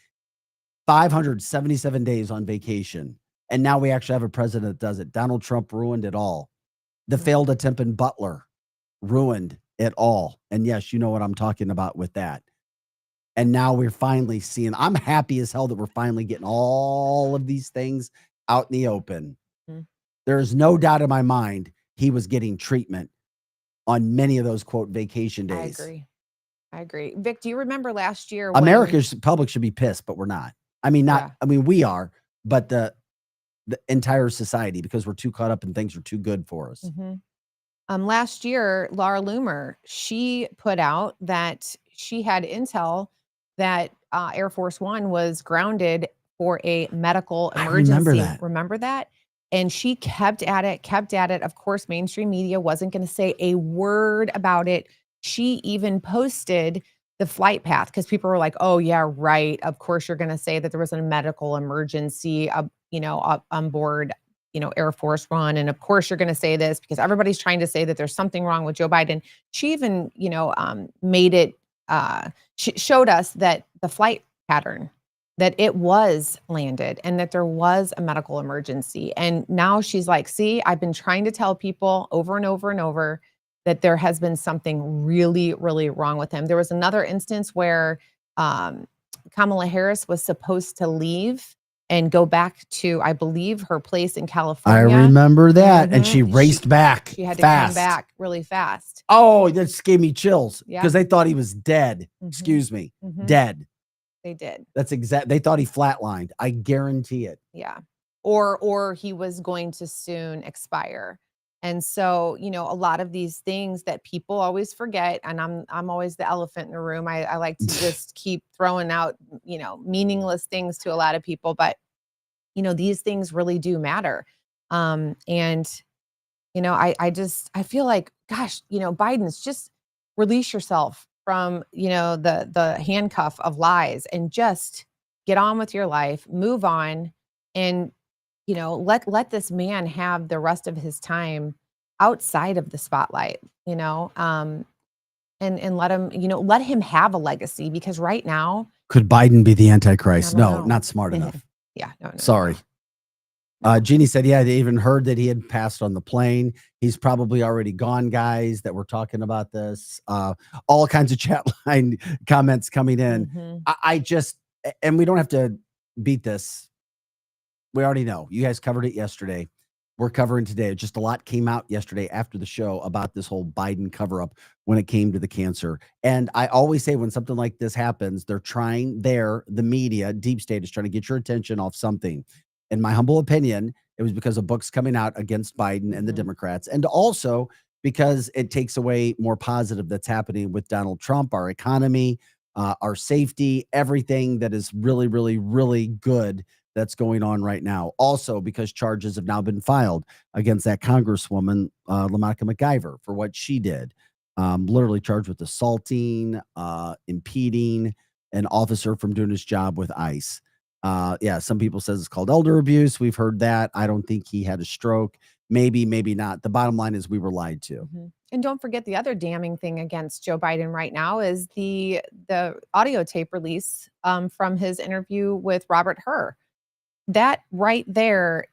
577 days on vacation. And now we actually have a president that does it. Donald Trump ruined it all. The failed attempt in Butler ruined it all. And yes, you know what I'm talking about with that. And now we're finally seeing, I'm happy as hell that we're finally getting all of these things out in the open. Mhm. There is no doubt in my mind he was getting treatment on many of those quote vacation days. I agree. Vic, do you remember last year when America's public should be pissed, but we're not. I mean, Yeah. we are, but the entire society, because we're too caught up and things are too good for us. Mhm. Last year, Laura Loomer, she put out that she had intel that Air Force One was grounded for a medical I remember emergency. that. Remember that? And she kept at it, kept at it. Of course, mainstream media wasn't going to say a word about it. She even posted the flight path because people were like, "Oh yeah, right. Of course, you're going to say that there was a medical emergency, up on board, Air Force One. And of course, you're going to say this because everybody's trying to say that there's something wrong with Joe Biden." She even, made it, she showed us that the flight pattern, that it was landed and that there was a medical emergency. And now she's like, see, I've been trying to tell people over and over and over that there has been something really, really wrong with him. There was another instance where um, Kamala Harris was supposed to leave and go back to, I believe, her place in I California. remember that. And she Mhm. raced back She had to fast. come back really fast. Oh, that just gave me chills Yeah. because they thought he was dead. Mhm. Excuse me. Mhm. Dead. They did. That's exact. They thought he flatlined. I guarantee it. Yeah. Or he was going to soon expire. And so, a lot of these things that people always forget, and I'm always the elephant in the room. I like to just keep throwing out, meaningless things to a lot of people, but these things really do matter. And I feel like, gosh, Biden's just release yourself from, the handcuff of lies and just get on with your life, move on. And let this man have the rest of his time outside of the spotlight, and let him have a legacy, because right now, Could Biden be the Antichrist? never No, know. not smart enough. Yeah, no, Sorry. Jeannie said, yeah, they even heard that he had passed on the plane. He's probably already gone, guys, that we're talking about this. All kinds of chat line comments coming in. Mhm. I just, and we don't have to beat this. We already know. You guys covered it yesterday. We're covering today. Just a lot came out yesterday after the show about this whole Biden cover up when it came to the cancer. And I always say when something like this happens, the media, deep state is trying to get your attention off something. In my humble opinion, it was because of books coming out against Biden and the Mhm. Democrats, and also because it takes away more positive that's happening with Donald Trump, our economy, our safety, everything that is really, really, really good that's going on right now. Also, because charges have now been filed against that Congresswoman, LaMonica McIver, for what she did. Literally charged with assaulting, impeding an officer from doing his job with ICE. Yeah, some people says it's called elder abuse. We've heard that. I don't think he had a stroke. Maybe, maybe not. The bottom line is we were lied to. Mhm. And don't forget, the other damning thing against Joe Biden right now is the audio tape release from his interview with Robert Hur. That right there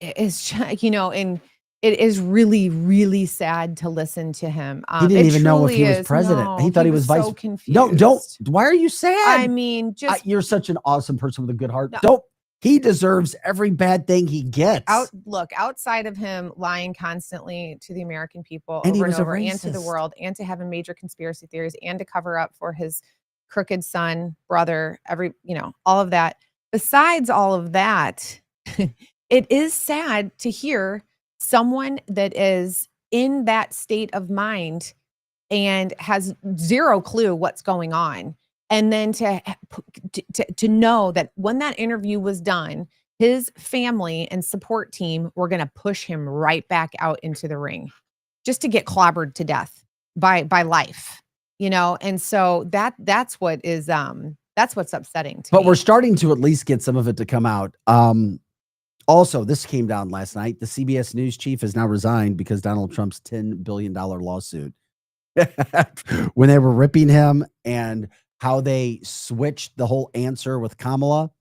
is, and it is really, really sad to listen to him. He didn't It even know if truly he was is. president. No, He thought he was vice. so confused. No, don't. Why are you sad? I mean, just You're such an awesome person with a good heart. No. Don't. He deserves every bad thing he gets. outside of him lying constantly to the American people And he over and was a over, and to the racist. world, and to having major conspiracy theories, and to cover up for his crooked son, brother, all of that. Besides all of that, it is sad to hear someone that is in that state of mind and has zero clue what's going on. And then to know that when that interview was done, his family and support team were going to push him right back out into the ring just to get clobbered to death by life, And so that's what is that's what's upsetting to But me. we're starting to at least get some of it to come out. Also, this came down last night. The CBS News chief has now resigned because Donald Trump's $10 billion lawsuit. When they were ripping him and how they switched the whole answer with Kamala,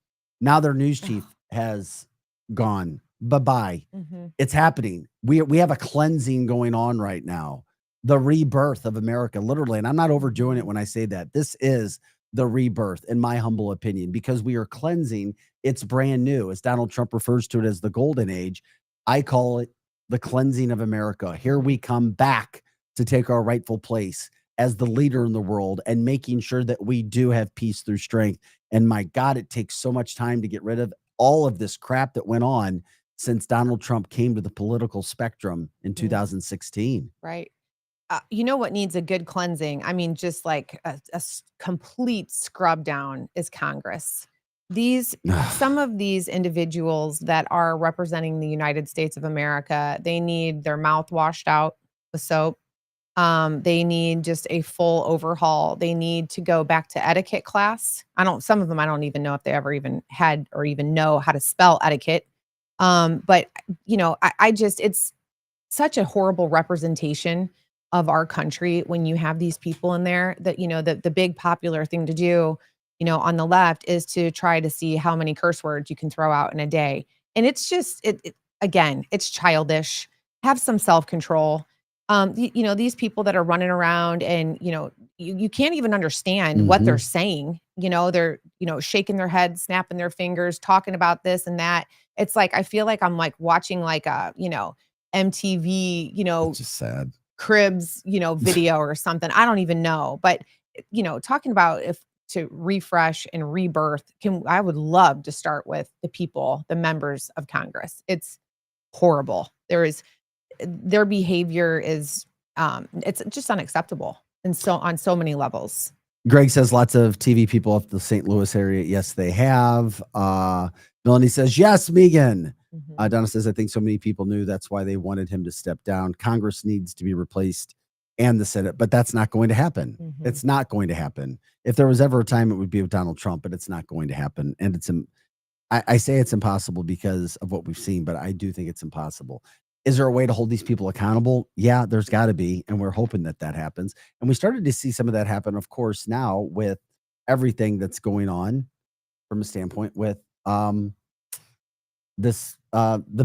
now their news chief has gone. Bye-bye. Mhm. It's happening. We have a cleansing going on right now. The rebirth of America, literally. And I'm not overdoing it when I say that. This is the rebirth, in my humble opinion, because we are cleansing. It's brand new. As Donald Trump refers to it as the golden age, I call it the cleansing of America. Here we come back to take our rightful place as the leader in the world and making sure that we do have peace through strength. And my God, it takes so much time to get rid of all of this crap that went on since Donald Trump came to the political spectrum in 2016. Right. You know what needs a good cleansing? I mean, just like a complete scrub down is Congress. Some of these individuals that are representing the United States of America, they need their mouth washed out with soap. They need just a full overhaul. They need to go back to etiquette class. Some of them, I don't even know if they ever even had or even know how to spell etiquette. But it's such a horrible representation of our country when you have these people in there that, the big popular thing to do, on the left is to try to see how many curse words you can throw out in a day. And it's just, again, it's childish. Have some self-control. These people that are running around and, you can't even understand what they're saying. They're, shaking their head, snapping their fingers, talking about this and that. It's like, I feel like I'm like watching like a, MTV, It's just sad. Cribs, video or something. I don't even know. But, talking about if to refresh and rebirth, I would love to start with the people, the members of Congress. It's horrible. Their behavior is it's just unacceptable. And so on so many levels. Greg says lots of TV people of the St. Louis area. Yes, they have. Melanie says, yes, Megan. Mhm. Donna says, I think so many people knew that's why they wanted him to step down. Congress needs to be replaced and the Senate, but that's not going to happen. Mhm. It's not going to happen. If there was ever a time, it would be with Donald Trump, but it's not going to happen. And I say it's impossible because of what we've seen, but I do think it's impossible. Is there a way to hold these people accountable? Yeah, there's got to be, and we're hoping that that happens. And we started to see some of that happen, of course, now with everything that's going on from a standpoint with the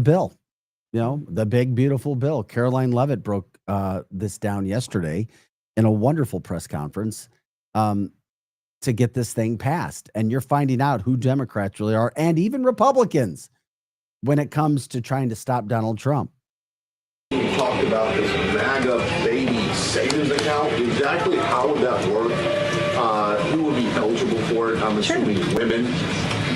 bill, the big beautiful bill. Caroline Levitt broke this down yesterday in a wonderful press conference to get this thing passed. And you're finding out who Democrats really are, and even Republicans, when it comes to trying to stop Donald Trump. You talked about this MAGA baby savings account. Exactly how would that work? Who would be eligible for it? I'm assuming women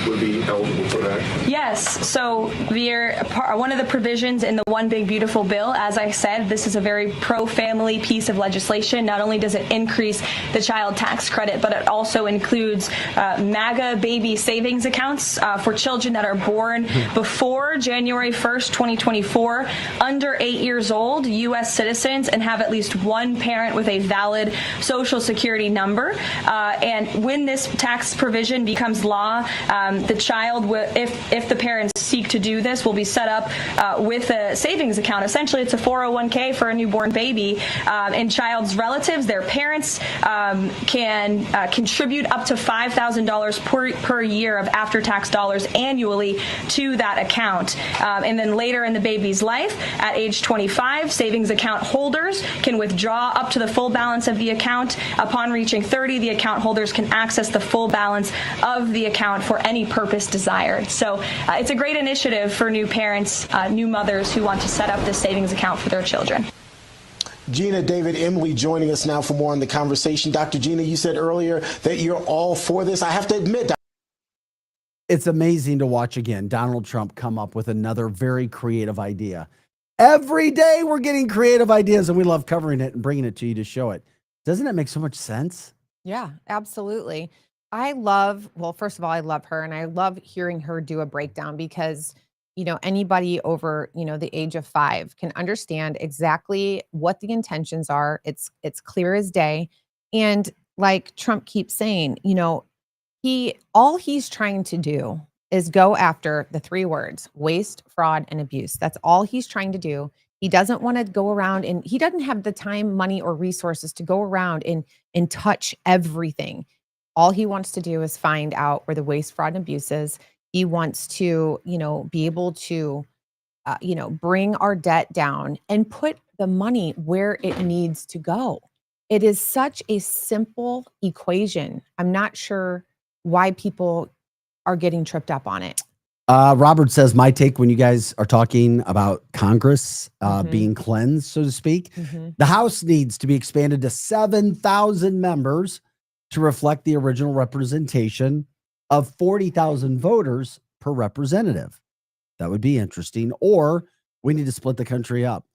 would be eligible for that. Yes. So one of the provisions in the One Big Beautiful Bill, as I said, this is a very pro-family piece of legislation. Not only does it increase the child tax credit, but it also includes MAGA baby savings accounts for children that are born before January 1st, 2024, under 8 years old, U.S. citizens, and have at least one parent with a valid Social Security number. And when this tax provision becomes law, the child, if the parents seek to do this, will be set up with a savings account. Essentially, it's a 401k for a newborn baby, and child's relatives, their parents, can contribute up to $5,000 per year of after-tax dollars annually to that account. And then later in the baby's life, at age 25, savings account holders can withdraw up to the full balance of the account. Upon reaching 30, the account holders can access the full balance of the account for any purpose desired. So it's a great initiative for new parents, new mothers who want to set up this savings account for their children. Gina, David, Emily joining us now for more on the conversation. Dr. Gina, you said earlier that you're all for this. I have to admit, it's amazing to watch again Donald Trump come up with another very creative idea. Every day we're getting creative ideas, and we love covering it and bringing it to you to show it. Doesn't it make so much sense? Yeah, absolutely. First of all, I love her, and I love hearing her do a breakdown because, anybody over, the age of 5 can understand exactly what the intentions are. It's clear as day. And like Trump keeps saying, all he's trying to do is go after the 3 words: waste, fraud, and abuse. That's all he's trying to do. He doesn't want to go around, and he doesn't have the time, money, or resources to go around and touch everything. All he wants to do is find out where the waste, fraud, and abuse is. He wants to, be able to, bring our debt down and put the money where it needs to go. It is such a simple equation. I'm not sure why people are getting tripped up on it. Robert says, my take when you guys are talking about Congress being cleansed, so to speak, the House needs to be expanded to 7,000 members to reflect the original representation of 40,000 voters per representative. That would be interesting. Or we need to split the country up.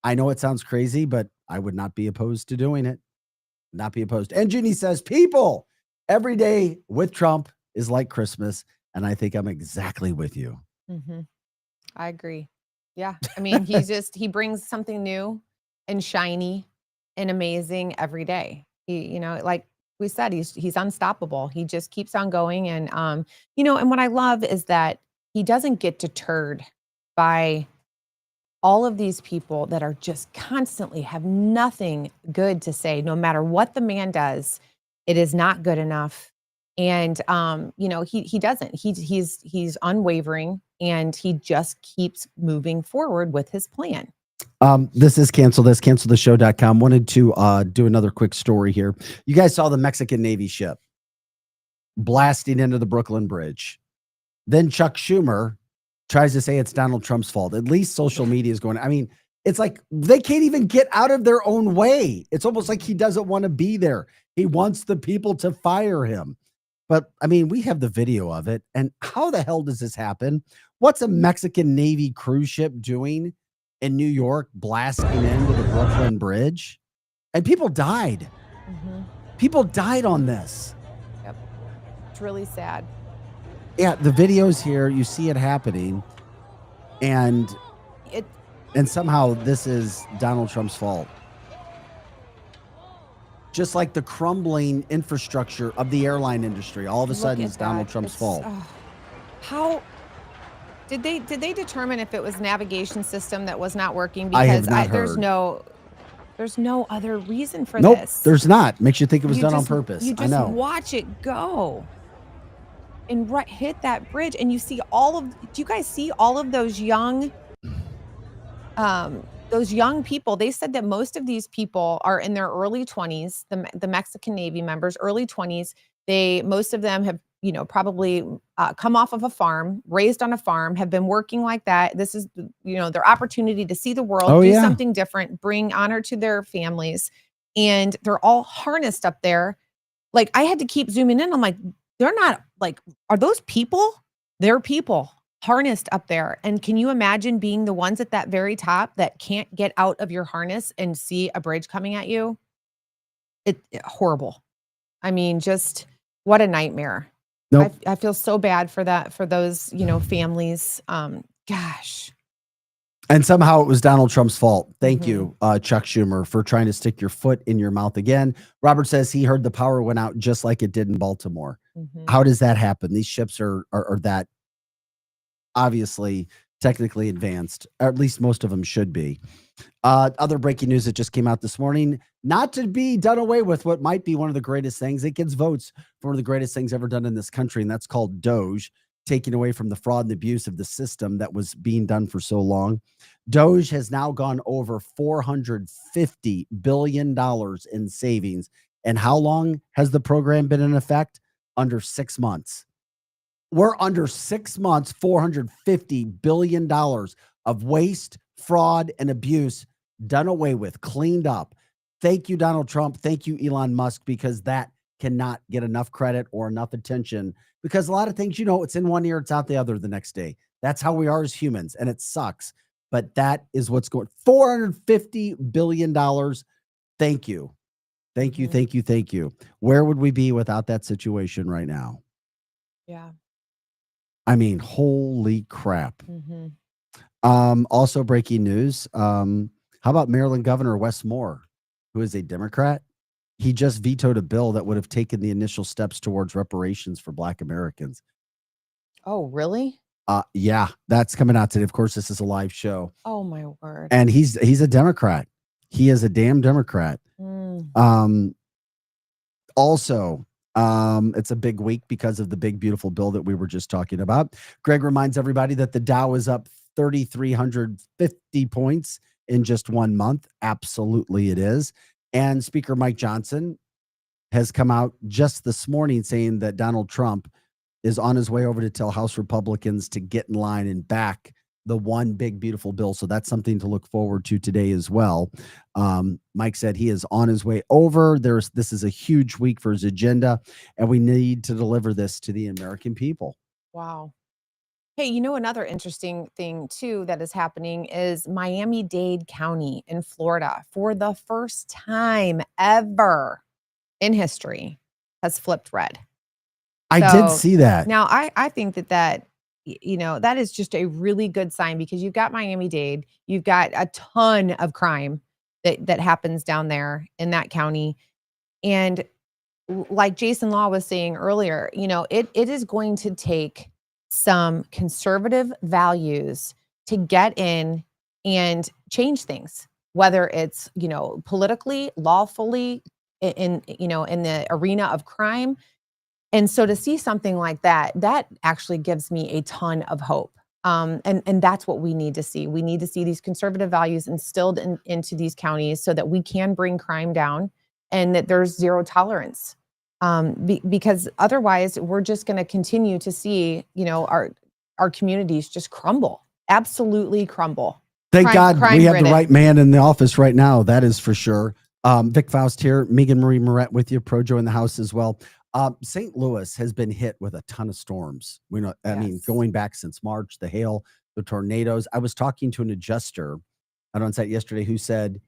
I know it sounds crazy, but I would not be opposed to doing it. Not be opposed. And Ginny says, people, every day with Trump is like Christmas. And I think I'm exactly with you. I agree. Yeah. I mean, he brings something new and shiny and amazing every day. He, like we said, he's unstoppable. He just keeps on going. And, and what I love is that he doesn't get deterred by all of these people that are just constantly have nothing good to say. No matter what the man does, it is not good enough. And, he doesn't, he's unwavering, and he just keeps moving forward with his plan. This is canceltheshow.com. Wanted to do another quick story here. You guys saw the Mexican Navy ship blasting into the Brooklyn Bridge. Then Chuck Schumer tries to say it's Donald Trump's fault. At least social media is going, I mean, it's like they can't even get out of their own way. It's almost like he doesn't want to be there. He wants the people to fire him. But I mean, we have the video of it. And how the hell does this happen? What's a Mexican Navy cruise ship doing in New York, blasting into the Brooklyn Bridge? And people died. People died on this. Yep. It's really sad. Yeah, the video's here. You see it happening. And somehow this is Donald Trump's fault. Just like the crumbling infrastructure of the airline industry. All of a sudden, it's Donald Trump's fault. How did they determine if it was navigation system that was not working? I have Because not there's heard. there's no other reason for Nope, this. there's not. Makes you think it was You done on just- purpose. You I just know. watch it go and hit that bridge, and you see do you guys see all of those young people? They said that most of these people are in their early 20s, the Mexican Navy members, early 20s. Most of them have, probably come off of a farm, raised on a farm, have been working like that. This is, their opportunity to see the world, do something different, bring honor to their families. And they're all harnessed up there. Like, I had to keep zooming in. I'm like, they're not like, are those people? They're people harnessed up there. And can you imagine being the ones at that very top that can't get out of your harness and see a bridge coming at you? Horrible. I mean, just what a nightmare. Nope. I feel so bad for those, families. Gosh. And somehow it was Donald Trump's fault. Thank Mm-hmm. you, Chuck Schumer, for trying to stick your foot in your mouth again. Robert says he heard the power went out just like it did in Baltimore. Mhm. How does that happen? These ships are that obviously technically advanced, or at least most of them should be. Other breaking news that just came out this morning, not to be done away with, what might be one of the greatest things. It gets votes for one of the greatest things ever done in this country, and that's called Doge, taking away from the fraud and abuse of the system that was being done for so long. Doge has now gone over $450 billion in savings. And how long has the program been in effect? Under 6 months. We're under 6 months, $450 billion of waste, fraud, and abuse done away with, cleaned up. Thank you, Donald Trump. Thank you, Elon Musk, because that cannot get enough credit or enough attention, because a lot of things, it's in one ear, it's out the other the next day. That's how we are as humans, and it sucks. But that is what's going. $450 billion. Thank you. Thank you. Thank you. Thank you. Where would we be without that situation right now? Yeah. I mean, holy crap. Mhm. Also breaking news. How about Maryland Governor Wes Moore, who is a Democrat? He just vetoed a bill that would have taken the initial steps towards reparations for Black Americans. Oh, really? Yeah, that's coming out today. Of course, this is a live show. Oh, my word. And he's a Democrat. He is a damn Democrat. Mm. Also, it's a big week because of the big, beautiful bill that we were just talking about. Greg reminds everybody that the Dow is up 3,350 points in just 1 month. Absolutely it is. And Speaker Mike Johnson has come out just this morning saying that Donald Trump is on his way over to tell House Republicans to get in line and back the one big, beautiful bill. So that's something to look forward to today as well. Mike said he is on his way over. This is a huge week for his agenda, and we need to deliver this to the American people. Wow. Hey, another interesting thing too that is happening is Miami-Dade County in Florida, for the first time ever in history, has flipped red. I did see that. Now, I think that that is just a really good sign, because you've got Miami-Dade, you've got a ton of crime that happens down there in that county. And like Jason Law was saying earlier, it is going to take some conservative values to get in and change things, whether it's, politically, lawfully, in the arena of crime. And so to see something like that actually gives me a ton of hope. And that's what we need to see. We need to see these conservative values instilled into these counties so that we can bring crime down and that there's zero tolerance. Because otherwise we're just going to continue to see, our communities just crumble, absolutely crumble. Thank God we have ridden. the right man in the office right now. That is for sure. Vic Faust here, Megan Marie Moret with you, Projo in the house as well. St. Louis has been hit with a ton of storms. I mean, going back since March, the hail, the tornadoes. I was talking to an adjuster out on site yesterday who said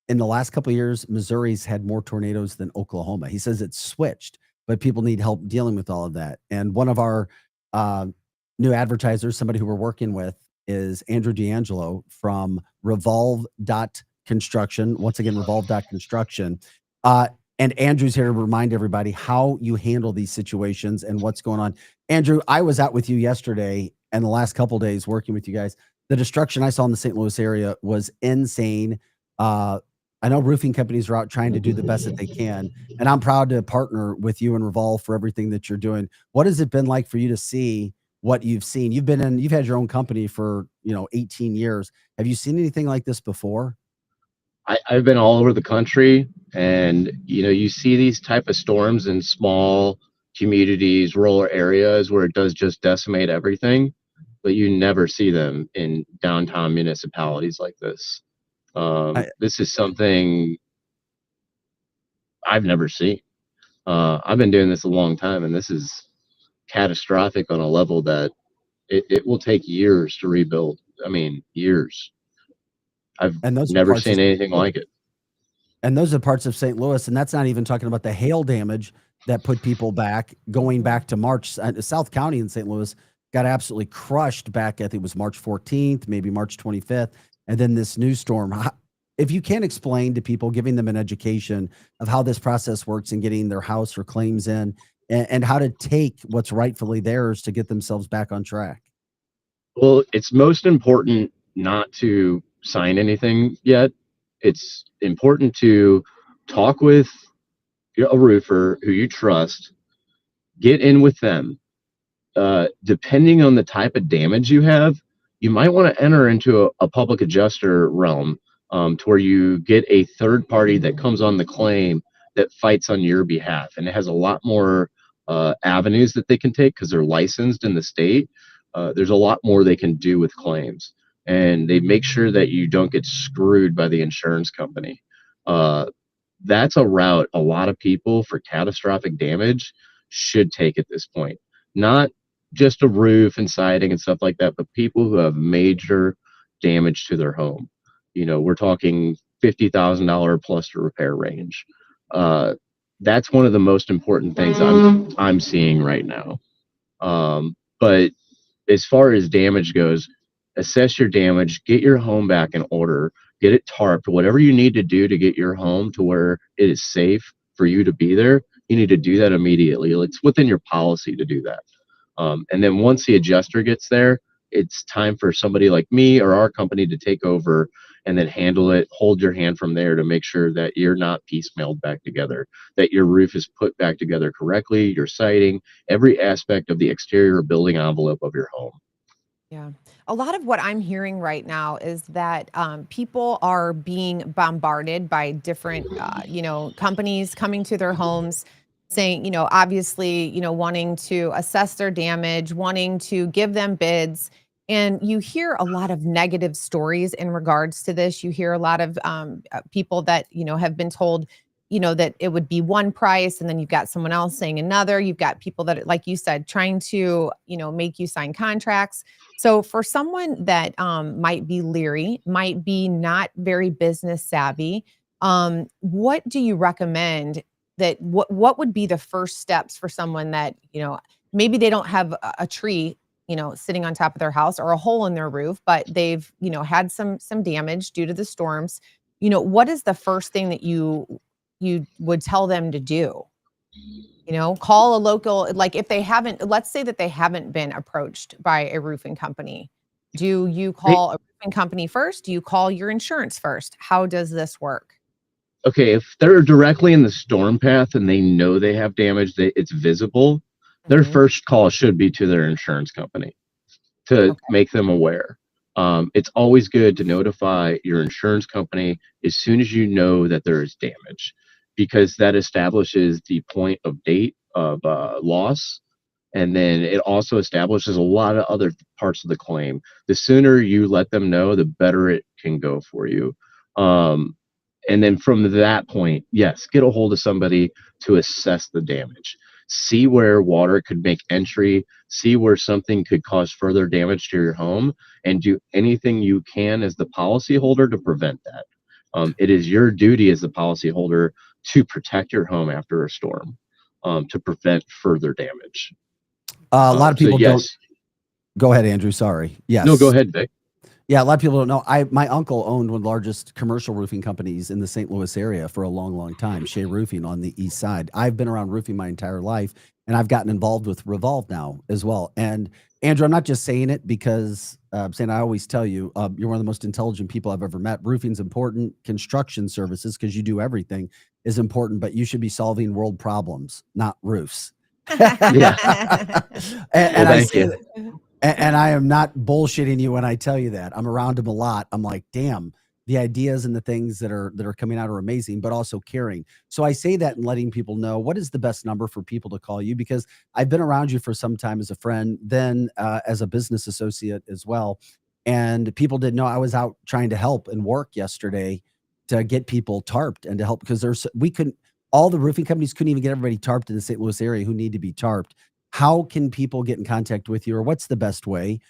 in the last couple of years, Missouri's had more tornadoes than Oklahoma. He says it's switched, but people need help dealing with all of that. And one of our new advertisers, somebody who we're working with, is Andrew D'Angelo from Revolve.Construction. Once again, Revolve.Construction. And Andrew's here to remind everybody how you handle these situations and what's going on. Andrew, I was out with you yesterday and the last couple of days working with you guys. The destruction I saw in the St. Louis area was insane. I know roofing companies are out trying to do the best that they can, and I'm proud to partner with you and Revolve for everything that you're doing. What has it been like for you to see what you've seen? You've had your own company for 18 years. Have you seen anything like this before? I've been all over the country, and you see these type of storms in small communities, rural areas where it does just decimate everything, but you never see them in downtown municipalities like this. This is something I've never seen. I've been doing this a long time, and this is catastrophic on a level that it will take years to rebuild. I mean, years. I've never seen anything like it. And those are parts of St. Louis, and that's not even talking about the hail damage that put people back, going back to March. South County in St. Louis got absolutely crushed back, I think it was March 14th, maybe March 25th. And then this new storm. If you can't explain to people, giving them an education of how this process works and getting their house or claims in, and how to take what's rightfully theirs to get themselves back on track. Well, it's most important not to sign anything yet. It's important to talk with a roofer who you trust, get in with them. Depending on the type of damage you have, you might want to enter into a public adjuster realm, to where you get a third party that comes on the claim that fights on your behalf. And it has a lot more avenues that they can take because they're licensed in the state. There's a lot more they can do with claims. And they make sure that you don't get screwed by the insurance company. That's a route a lot of people for catastrophic damage should take at this point. Not just a roof and siding and stuff like that, but people who have major damage to their home. We're talking $50,000 plus to repair range. That's one of the most important things I'm seeing right now. But as far as damage goes, assess your damage, get your home back in order, get it tarped, whatever you need to do to get your home to where it is safe for you to be there. You need to do that immediately. It's within your policy to do that. And then once the adjuster gets there, it's time for somebody like me or our company to take over and then handle it, hold your hand from there to make sure that you're not piecemealed back together, that your roof is put back together correctly, your siding, every aspect of the exterior building envelope of your home. Yeah. A lot of what I'm hearing right now is that people are being bombarded by different, companies coming to their homes saying, obviously, wanting to assess their damage, wanting to give them bids. And you hear a lot of negative stories in regards to this. You hear a lot of people that, have been told, that it would be one price, and then you've got someone else saying another. You've got people that, like you said, trying to, make you sign contracts. So for someone that might be leery, might be not very business savvy, what do you recommend that what would be the first steps for someone that, maybe they don't have a tree, sitting on top of their house or a hole in their roof, but they've, had some damage due to the storms. What is the first thing that you would tell them to do? Call a local, like if they haven't, let's say that they haven't been approached by a roofing company. Do you call a roofing company first? Do you call your insurance first? How does this work? Okay, if they're directly in the storm path and they know they have damage, it's visible, their first call should be to their insurance company to make them aware. It's always good to notify your insurance company as soon as you know that there is damage, because that establishes the point of date of loss. And then it also establishes a lot of other parts of the claim. The sooner you let them know, the better it can go for you. And then from that point, yes, get a hold of somebody to assess the damage. See where water could make entry, see where something could cause further damage to your home, and do anything you can as the policyholder to prevent that. It is your duty as the policyholder to protect your home after a storm, to prevent further damage. A lot of people don't. Go ahead, Andrew. Sorry. Yes. No, go ahead, Vic. Yeah, a lot of people don't know. My uncle owned one of the largest commercial roofing companies in the St. Louis area for a long, long time, Shea Roofing on the east side. I've been around roofing my entire life, and I've gotten involved with Revolve now as well. And Andrew, I'm not just saying it because I'm saying I always tell you, you're one of the most intelligent people I've ever met. Roofing's important. Construction services, because you do everything, is important, but you should be solving world problems, not roofs. Yeah. And Well, I thank say you. that, and I am not bullshitting you when I tell you that. I'm around him a lot. I'm like, damn, the ideas and the things that are coming out are amazing, but also caring. So I say that and letting people know what is the best number for people to call you, because I've been around you for some time as a friend, then as a business associate as well. And people didn't know I was out trying to help and work yesterday to get people tarped and to help, because all the roofing companies couldn't even get everybody tarped in the St. Louis area who need to be tarped. How can people get in contact with you, or what's the best way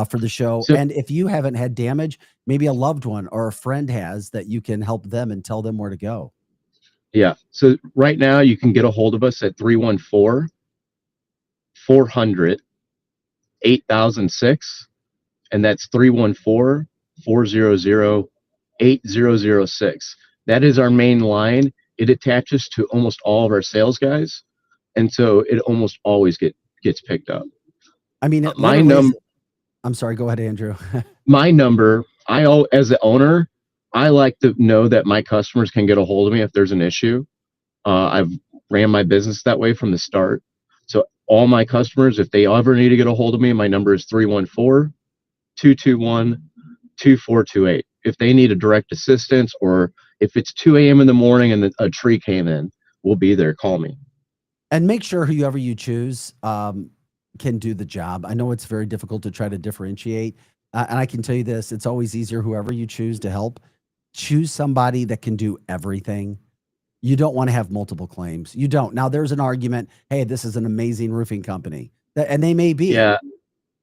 for the show? So- And if you haven't had damage, maybe a loved one or a friend has, that you can help them and tell them where to go. Yeah. So right now you can get a hold of us at 314-400-8006. And that's 314-400-8006. That is our main line. It attaches to almost all of our sales guys. And so it almost always gets picked up. I mean, I'm sorry, go ahead, Andrew. My number, as the owner, I like to know that my customers can get a hold of me if there's an issue. I've ran my business that way from the start. So all my customers, if they ever need to get a hold of me, my number is 314-221-2428. If they need a direct assistance, or if it's 2 a.m. in the morning and a tree came in, we'll be there. Call me. And make sure whoever you choose can do the job. I know it's very difficult to try to differentiate. And I can tell you this, it's always easier, whoever you choose to help, choose somebody that can do everything. You don't want to have multiple claims. You don't. Now, there's an argument, hey, this is an amazing roofing company. And they may be. Yeah.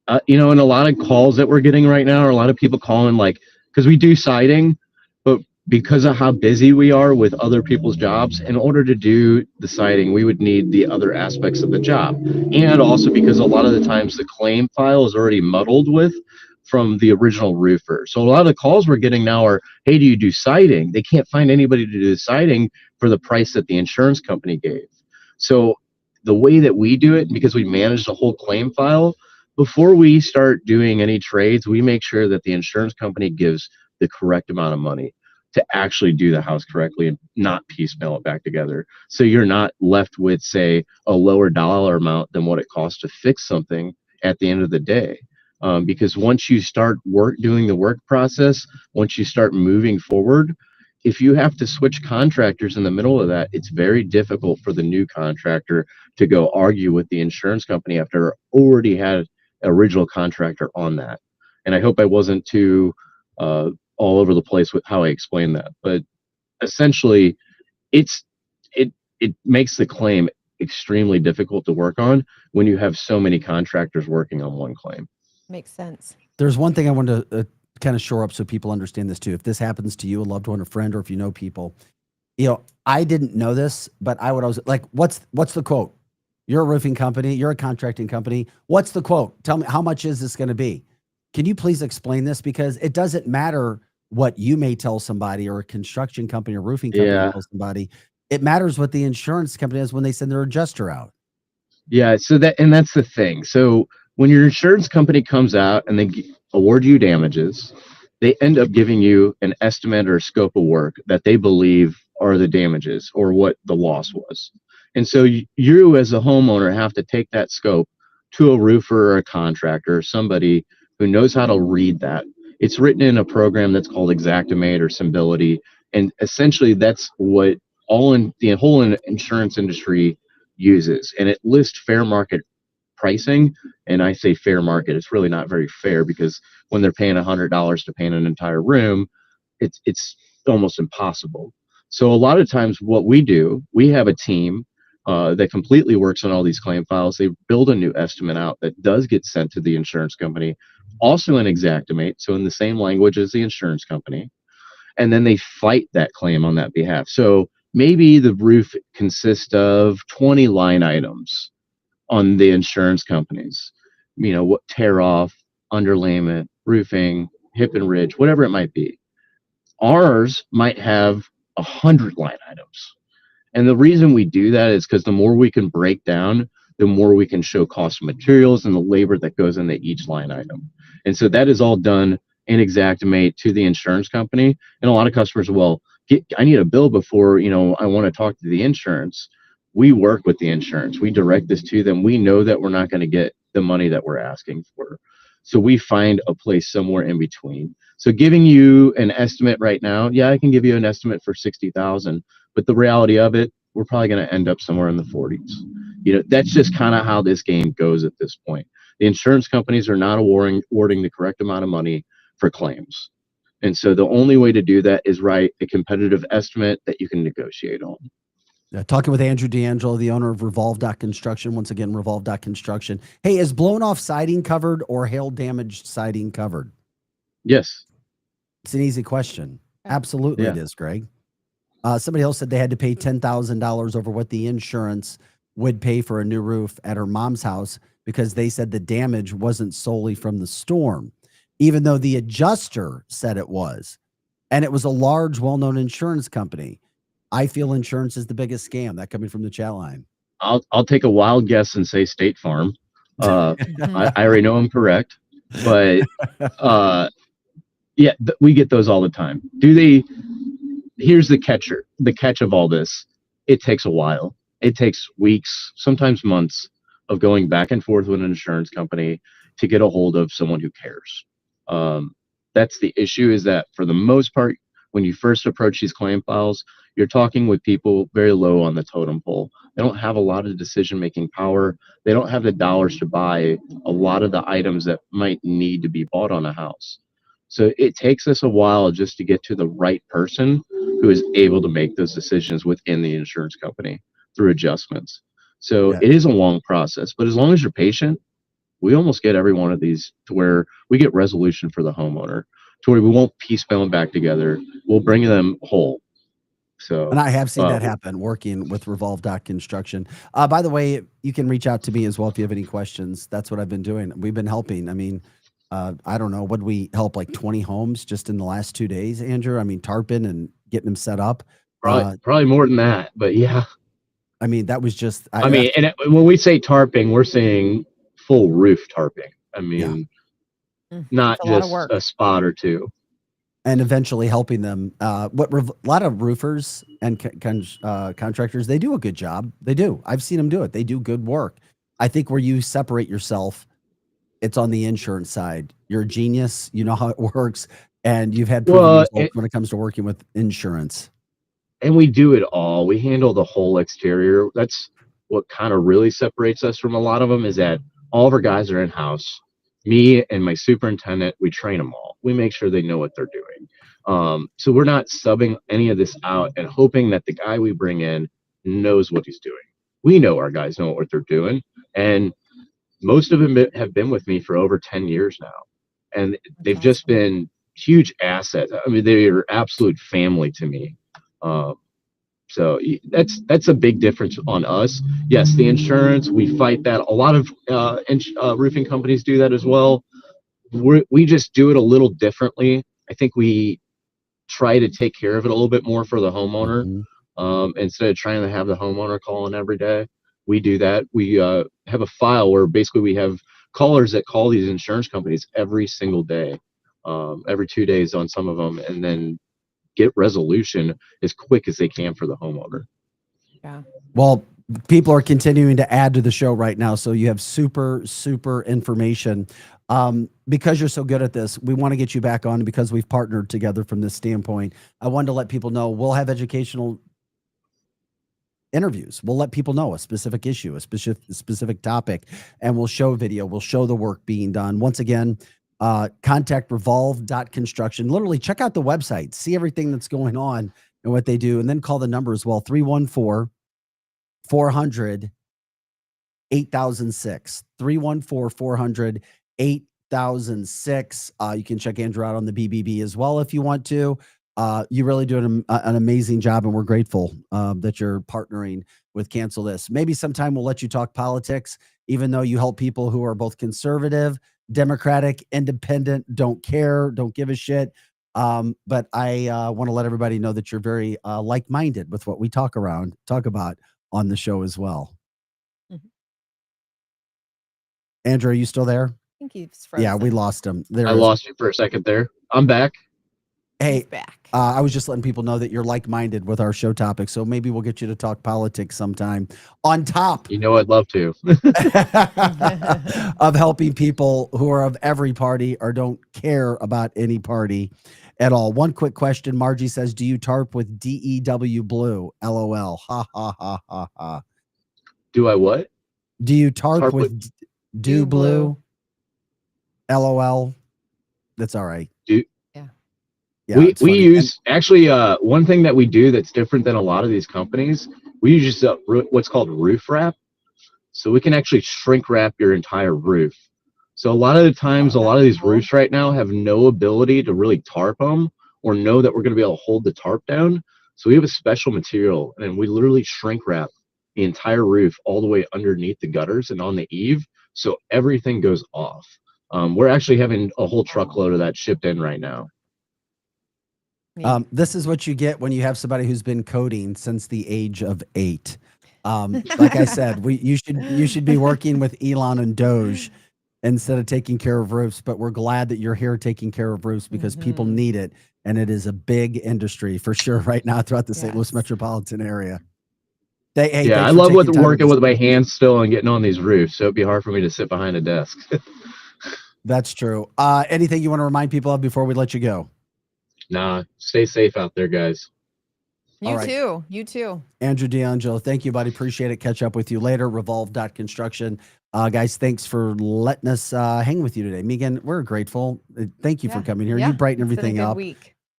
And a lot of calls that we're getting right now are a lot of people calling, like, because we do siding, but because of how busy we are with other people's jobs, in order to do the siding, we would need the other aspects of the job. And also because a lot of the times the claim file is already muddled from the original roofer. So a lot of the calls we're getting now are, hey, do you do siding? They can't find anybody to do the siding for the price that the insurance company gave. So the way that we do it, because we manage the whole claim file, before we start doing any trades, we make sure that the insurance company gives the correct amount of money to actually do the house correctly and not piecemeal it back together. So you're not left with, say, a lower dollar amount than what it costs to fix something at the end of the day. Because once you start doing the work process, once you start moving forward, if you have to switch contractors in the middle of that, it's very difficult for the new contractor to go argue with the insurance company after already had an original contractor on that. And I hope I wasn't too all over the place with how I explained that. But essentially, it makes the claim extremely difficult to work on when you have so many contractors working on one claim. Makes sense. There's one thing I want to kind of shore up so people understand this too. If this happens to you, a loved one, a friend, or if you know people, I didn't know this, but I would always like, what's the quote? You're a roofing company. You're a contracting company. What's the quote? Tell me, how much is this going to be? Can you please explain this? Because it doesn't matter what you may tell somebody, or a construction company or roofing company tells somebody. It matters what the insurance company does when they send their adjuster out. Yeah. So that's the thing. So when your insurance company comes out and they award you damages, they end up giving you an estimate or a scope of work that they believe are the damages or what the loss was. And so you as a homeowner have to take that scope to a roofer or a contractor, or somebody who knows how to read that. It's written in a program that's called Xactimate or Symbility. And essentially that's what the whole insurance industry uses. And it lists fair market pricing. And I say fair market, it's really not very fair, because when they're paying $100 to paint an entire room, it's almost impossible. So a lot of times what we do, we have a team that completely works on all these claim files. They build a new estimate out that does get sent to the insurance company, also in Xactimate, so in the same language as the insurance company, and then they fight that claim on that behalf. So maybe the roof consists of 20 line items on the insurance companies, what tear off, underlayment, roofing, hip and ridge, whatever it might be. Ours might have 100 line items. And the reason we do that is because the more we can break down, the more we can show cost of materials and the labor that goes into each line item. And so that is all done in Xactimate to the insurance company. And a lot of customers, well, I need a bill before, I want to talk to the insurance. We work with the insurance. We direct this to them. We know that we're not going to get the money that we're asking for. So we find a place somewhere in between. So giving you an estimate right now, yeah, I can give you an estimate for 60,000, but the reality of it, we're probably going to end up somewhere in the 40s. That's just kind of how this game goes at this point. The insurance companies are not awarding the correct amount of money for claims. And so the only way to do that is write a competitive estimate that you can negotiate on. Talking with Andrew D'Angelo, the owner of Revolve.Construction. Once again, Revolve.Construction. Hey, is blown off siding covered or hail damaged siding covered? Yes. It's an easy question. Absolutely Yeah. It is, Greg. Somebody else said they had to pay $10,000 over what the insurance would pay for a new roof at her mom's house because they said the damage wasn't solely from the storm, even though the adjuster said it was. And it was a large, well-known insurance company. I feel insurance is the biggest scam. That coming from the chat line. I'll take a wild guess and say State Farm. I already know I'm correct, but yeah, we get those all the time. Here's the catch of all this. It takes a while. It takes weeks, sometimes months of going back and forth with an insurance company to get a hold of someone who cares. That's the issue, is that for the most part, when you first approach these claim files, you're talking with people very low on the totem pole. They don't have a lot of decision-making power. They don't have the dollars to buy a lot of the items that might need to be bought on a house. So it takes us a while just to get to the right person who is able to make those decisions within the insurance company through adjustments. So It is a long process, but as long as you're patient, we almost get every one of these to where we get resolution for the homeowner, to where we won't piecemeal them back together. We'll bring them whole. So, and I have seen that happen working with Revolve.Construction. By the way, you can reach out to me as well if you have any questions. That's what I've been doing. We've been helping. I mean, I don't know, would we help like 20 homes just in the last 2 days, Andrew? I mean, tarping and getting them set up. Probably more than that, but yeah. I mean, that was just. When we say tarping, we're saying full roof tarping. I mean, not just a spot or two. And eventually helping them. A lot of roofers and contractors, they do a good job. They do. I've seen them do it. They do good work. I think where you separate yourself, it's on the insurance side. You're a genius. You know how it works, and you've had results when it comes to working with insurance. And we do it all. We handle the whole exterior. That's what kind of really separates us from a lot of them, is that all of our guys are in-house. Me and my superintendent, we train them all. We make sure they know what they're doing. So we're not subbing any of this out and hoping that the guy we bring in knows what he's doing. We know our guys know what they're doing. And most of them have been with me for over 10 years now. And they've just been huge assets. I mean, they are absolute family to me. So that's a big difference on us. Yes, the insurance, we fight that. A lot of roofing companies do that as well. We just do it a little differently. I think we try to take care of it a little bit more for the homeowner. Instead of trying to have the homeowner calling every day. We do that. We have a file where basically we have callers that call these insurance companies every single day, every 2 days on some of them, and then get resolution as quick as they can for the homeowner. Yeah. Well, people are continuing to add to the show right now, so you have super information. Because you're so good at this, we want to get you back on, because we've partnered together from this standpoint. I wanted to let people know we'll have educational interviews. We'll let people know a specific issue, a specific topic, and we'll show video. We'll show the work being done. Once again, contact Revolve.Construction. Literally check out the website, see everything that's going on and what they do, and then call the number as well, 314-400-8006, 314-400-8006. You can check Andrew out on the BBB as well if you want to. You really do an amazing job, and we're grateful that you're partnering with Cancel This. Maybe sometime we'll let you talk politics, even though you help people who are both conservative Democratic, independent, don't care, don't give a shit. But I want to let everybody know that you're very like-minded with what we talk about on the show as well. Mhm. Andrew, are you still there? I think he's frozen. Yeah, we lost him. I lost you for a second there. I'm back. Hey, He's back. I was just letting people know that you're like-minded with our show topic, so maybe we'll get you to talk politics sometime. On top You know I'd love to. of helping people who are of every party or don't care about any party at all. One quick question. Margie says, do you tarp with DEW Blue? LOL. Ha, ha, ha, ha, ha. Do I what? Do you tarp Tarp with Do Blue? LOL. That's all right. Yeah, we it's funny. use actually one thing that we do that's different than a lot of these companies. We use what's called roof wrap, so we can actually shrink wrap your entire roof. So a lot of the times, a lot of these roofs right now have no ability to really tarp them or know that we're going to be able to hold the tarp down. So we have a special material, and we literally shrink wrap the entire roof all the way underneath the gutters and on the eave, so everything goes off. We're actually having a whole truckload of that shipped in right now. This is what you get when you have somebody who's been coding since the age of 8. Like I said, you should be working with Elon and Doge instead of taking care of roofs. But we're glad that you're here taking care of roofs because people need it, and it is a big industry for sure right now throughout the St. Louis metropolitan area. I love working with my hands still and getting on these roofs, so it'd be hard for me to sit behind a desk. That's true. Anything you want to remind people of before we let you go? Nah, stay safe out there, guys. You too. You too. Andrew D'Angelo, thank you, buddy. Appreciate it. Catch up with you later. Revolve.construction. Guys, thanks for letting us hang with you today. Megan, we're grateful. Thank you for coming here. You brighten everything up.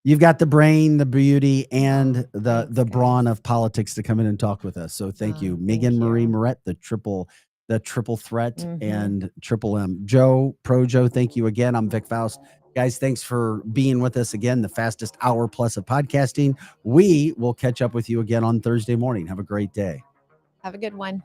You've got the brain, the beauty, and the brawn of politics to come in and talk with us. So thank you. Megan Marie Moret, the triple threat and Triple M. Pro Joe, thank you again. I'm Vic Faust. Guys, thanks for being with us again, the fastest hour plus of podcasting. We will catch up with you again on Thursday morning. Have a great day. Have a good one.